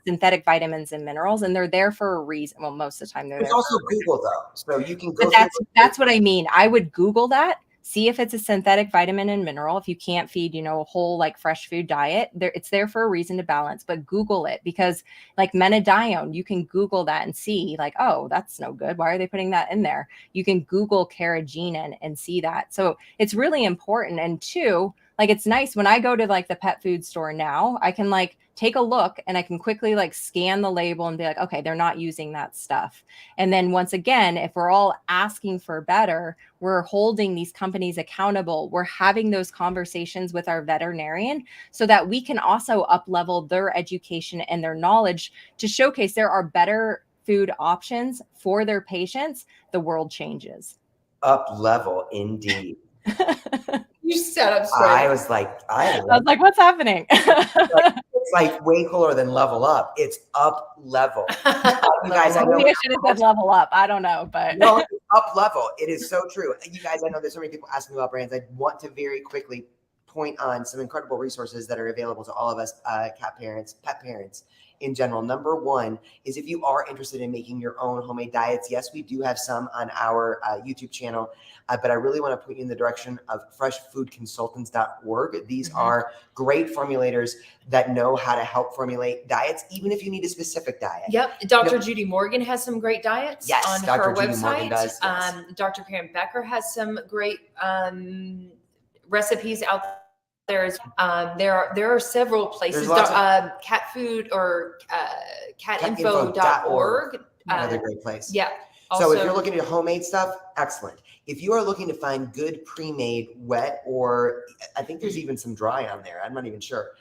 synthetic vitamins and minerals, and they're there for a reason. Well, most of the time they're There's there. Also Google though, so you can go. But that's what I mean. I would Google that. See if it's a synthetic vitamin and mineral. If you can't feed, a whole fresh food diet, it's there for a reason to balance. But Google it, because menadione, you can Google that and see oh, that's no good. Why are they putting that in there? You can Google carrageenan and see that. So it's really important. And two, it's nice when I go to the pet food store now, I can take a look and I can quickly scan the label and be like, okay, they're not using that stuff. And then once again, if we're all asking for better, we're holding these companies accountable. We're having those conversations with our veterinarian so that we can also up-level their education and their knowledge to showcase there are better food options for their patients. The world changes. Up-level, indeed. You set up straight. I was like, what's happening? It's way cooler than level up. It's up level. You guys, I know. Maybe I should have said level up. I don't know, but no, up level. It is so true. You guys, I know there's so many people asking me about brands. I want to very quickly point on some incredible resources that are available to all of us cat parents, pet parents in general. Number one is, if you are interested in making your own homemade diets, yes, we do have some on our YouTube channel, but I really want to put you in the direction of freshfoodconsultants.org. These are great formulators that know how to help formulate diets, even if you need a specific diet. Yep. Dr. Judy Morgan has some great diets on her Judy website. Morgan does, yes. Dr. Karen Becker has some great recipes out there. There are several places. Cat food or catinfo.org. Another great place. Yeah. So if you're looking at homemade stuff, excellent. If you are looking to find good pre-made, wet, or I think there's even some dry on there, I'm not even sure,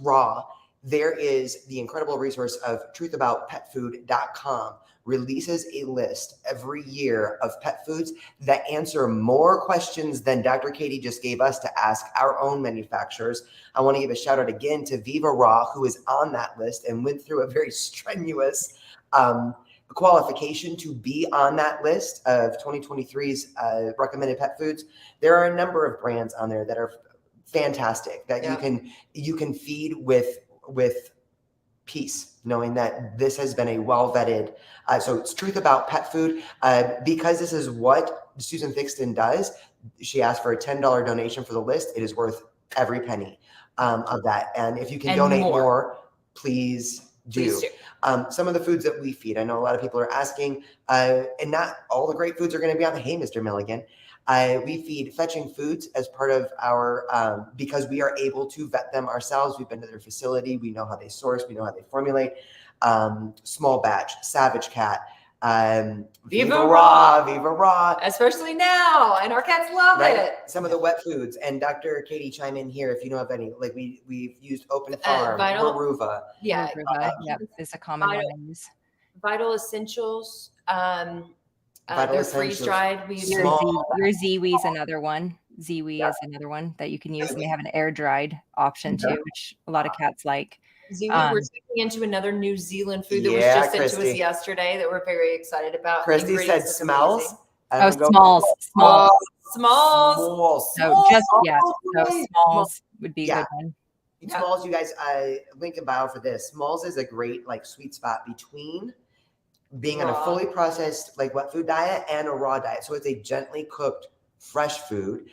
raw, there is the incredible resource of truthaboutpetfood.com. Releases a list every year of pet foods that answer more questions than Dr. Katie just gave us to ask our own manufacturers. I want to give a shout out again to Viva Raw, who is on that list and went through a very strenuous qualification to be on that list of 2023's recommended pet foods. There are a number of brands on there that are fantastic that you can feed with peace, knowing that this has been a well-vetted. So it's Truth About Pet Food. Because this is what Susan Thixton does, she asked for a $10 donation for the list. It is worth every penny of that. And if you can donate more, please do. Some of the foods that we feed, I know a lot of people are asking, and not all the great foods are going to be on the Hey, Mr. Milligan. We feed Fetching Foods as part of our, because we are able to vet them ourselves. We've been to their facility. We know how they source. We know how they formulate. Small Batch, Savage Cat, Viva Raw, Viva Raw. Especially now, and our cats love it. Some of the wet foods, and Dr. Katie, chime in here if you know of any. Like we've used Open Farm, Maruva. Yeah, it's a common one I use. Vital Essentials. They're freeze dried. Your Ziwi is another one. Ziwi is another one that you can use, and they have an air dried option too, which a lot of cats like. Ziwi, we're taking into another New Zealand food that was just sent to us yesterday that we're very excied about. Christy said smells. Oh, Smalls. So Smalls would be a good one. Smalls, you guys, link in bio for this. Smalls is a great like sweet spot between being on a fully processed like wet food diet and a raw diet. So it's a gently cooked fresh food,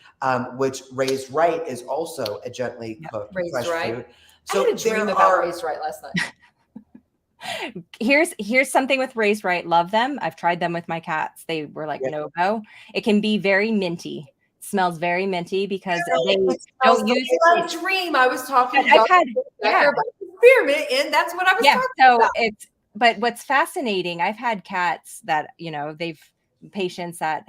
which Raised Right is also a gently cooked fresh food. So I had a dream about Raised Right last night. Here's something with Raised Right. Love them. I've tried them with my cats. They were like no-go. It can be very minty. Smells very minty because they don't use a dream. I was talking about experiment, and that's what I was talking about. But what's fascinating, I've had cats that, patients that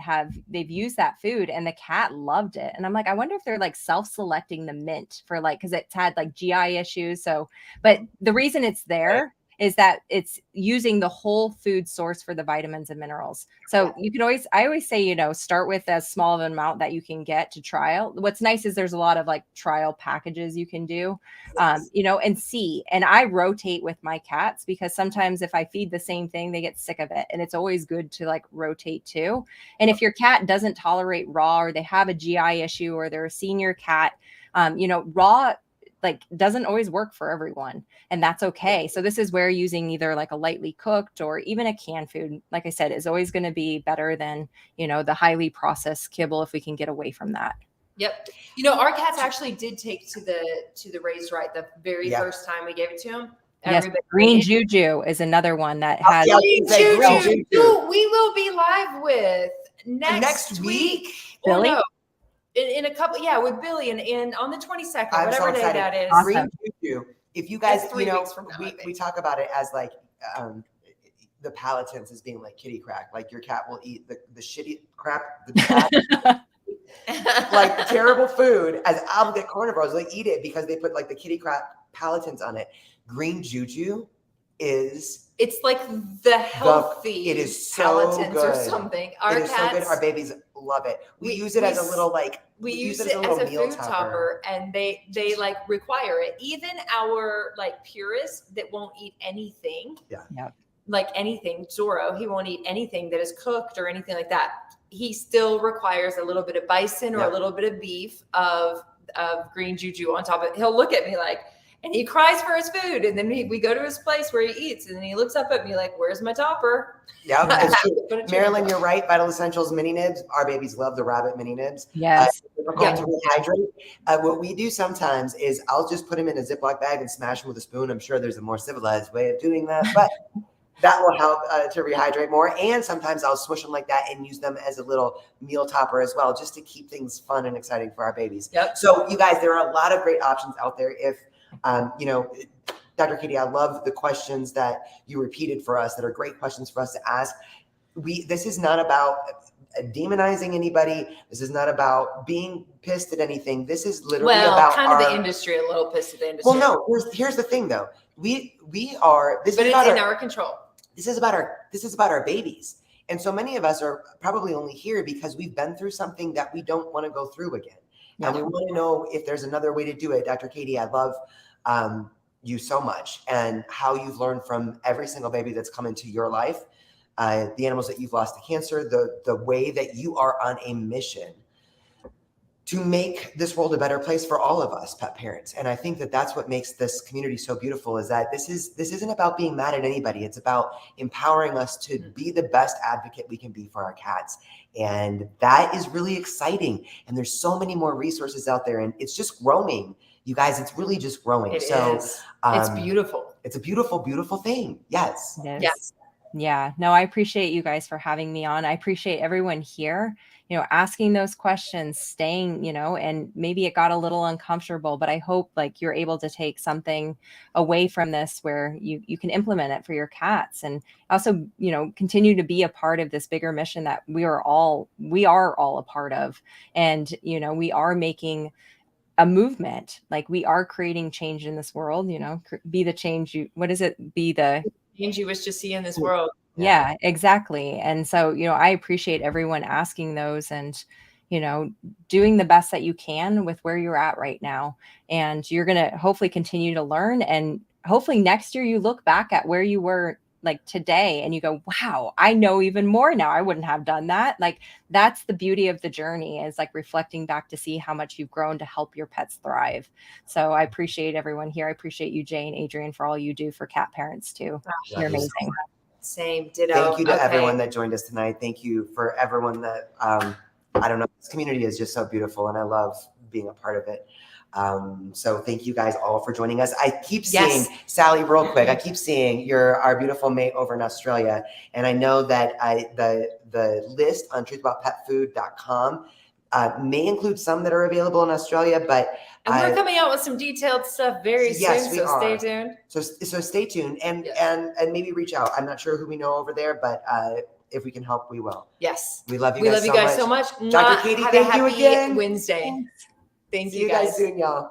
they've used that food and the cat loved it. And I'm like, I wonder if they're like self-selecting the mint for like, cause it's had like GI issues. So, but the reason it's there is that it's using the whole food source for the vitamins and minerals. So you can I always say, start with as small of an amount that you can get to trial. What's nice is there's a lot of like trial packages you can do, and see. And I rotate with my cats because sometimes if I feed the same thing, they get sick of it. And it's always good to like rotate too. And if your cat doesn't tolerate raw, or they have a GI issue, or they're a senior cat, raw like doesn't always work for everyone, and that's okay. So this is where using either like a lightly cooked or even a canned food, like I said, is always going to be better than, the highly processed kibble if we can get away from that. Yep. Our cats actually did take to the Raised Right the very first time we gave it to them. Yes, Green Juju is another one that has. Green Juju, we will be live with next week. Billy? No. In a couple, with Billy and on the 22nd, whatever day that is. Green Juju. If you guys, we talk about it as like the palatants as being like kitty crack. Like your cat will eat the shitty crap, like terrible food. As I'll get carnivores, they eat it because they put like the kitty crap palatants on it. Green Juju it's like the healthy it is so palatants good. Or something. It is so good. Our babies love it. We use it as a little like we use it as a food topper, and they like require it. Even our like purists that won't eat anything, like anything, Zorro, he won't eat anything that is cooked or anything like that. He still requires a little bit of bison or a little bit of beef of Green Juju on top of it. He'll look at me like, and he cries for his food. And then we go to his place where he eats. And then he looks up at me like, where's my topper? Yeah, it's true. Marilyn, you're right. Vital Essentials mini nibs. Our babies love the rabbit mini nibs. Yes. To rehydrate. What we do sometimes is I'll just put them in a Ziploc bag and smash them with a spoon. I'm sure there's a more civilized way of doing that, but that will help to rehydrate more. And sometimes I'll swish them like that and use them as a little meal topper as well, just to keep things fun and exciting for our babies. Yep. So you guys, there are a lot of great options out there. If Dr. Katie, I love the questions that you repeated for us that are great questions for us to ask. This is not about demonizing anybody. This is not about being pissed at anything. This is literally about the industry, a little pissed at the industry. Well, no, here's the thing though. We are, but it's in our control. This is about our babies. And so many of us are probably only here because we've been through something that we don't want to go through again. And we want to know if there's another way to do it. Dr. Katie, I love you so much and how you've learned from every single baby that's come into your life, the animals that you've lost to cancer, the way that you are on a mission to make this world a better place for all of us pet parents. And I think that that's what makes this community so beautiful, is that this isn't about being mad at anybody. It's about empowering us to be the best advocate we can be for our cats. And that is really exciting. And there's so many more resources out there, and it's just growing. You guys, it's really just growing. It is. It's beautiful. It's a beautiful, beautiful thing. Yes. Yes. Yeah, no, I appreciate you guys for having me on. I appreciate everyone here, asking those questions, staying, and maybe it got a little uncomfortable, but I hope like you're able to take something away from this where you can implement it for your cats, and also, continue to be a part of this bigger mission that we are all a part of. And, we are making a movement, like we are creating change in this world, be the change what is it? Be the change you wish to see in this world. Yeah, exactly. And so, I appreciate everyone asking those, and, doing the best that you can with where you're at right now. And you're going to hopefully continue to learn. And hopefully next year you look back at where you were like today and you go, wow, I know even more now. I wouldn't have done that. Like, that's the beauty of the journey, is like reflecting back to see how much you've grown to help your pets thrive. So I appreciate everyone here. I appreciate you, Jay and Adrian, for all you do for cat parents too. You're amazing. Same, ditto. Thank you to everyone that joined us tonight. Thank you for everyone that, I don't know, this community is just so beautiful and I love being a part of it. So thank you guys all for joining us. I keep seeing, Sally, real quick, I keep seeing our beautiful mate over in Australia. And I know that the list on truthaboutpetfood.com may include some that are available in Australia, but we're coming out with some detailed stuff very soon, so stay tuned. So stay tuned and maybe reach out. I'm not sure who we know over there, but if we can help, we will. Yes. We love you We guys love you guys so much. Dr. Katie, Have thank a you happy again. Wednesday. Thank See you guys soon, y'all.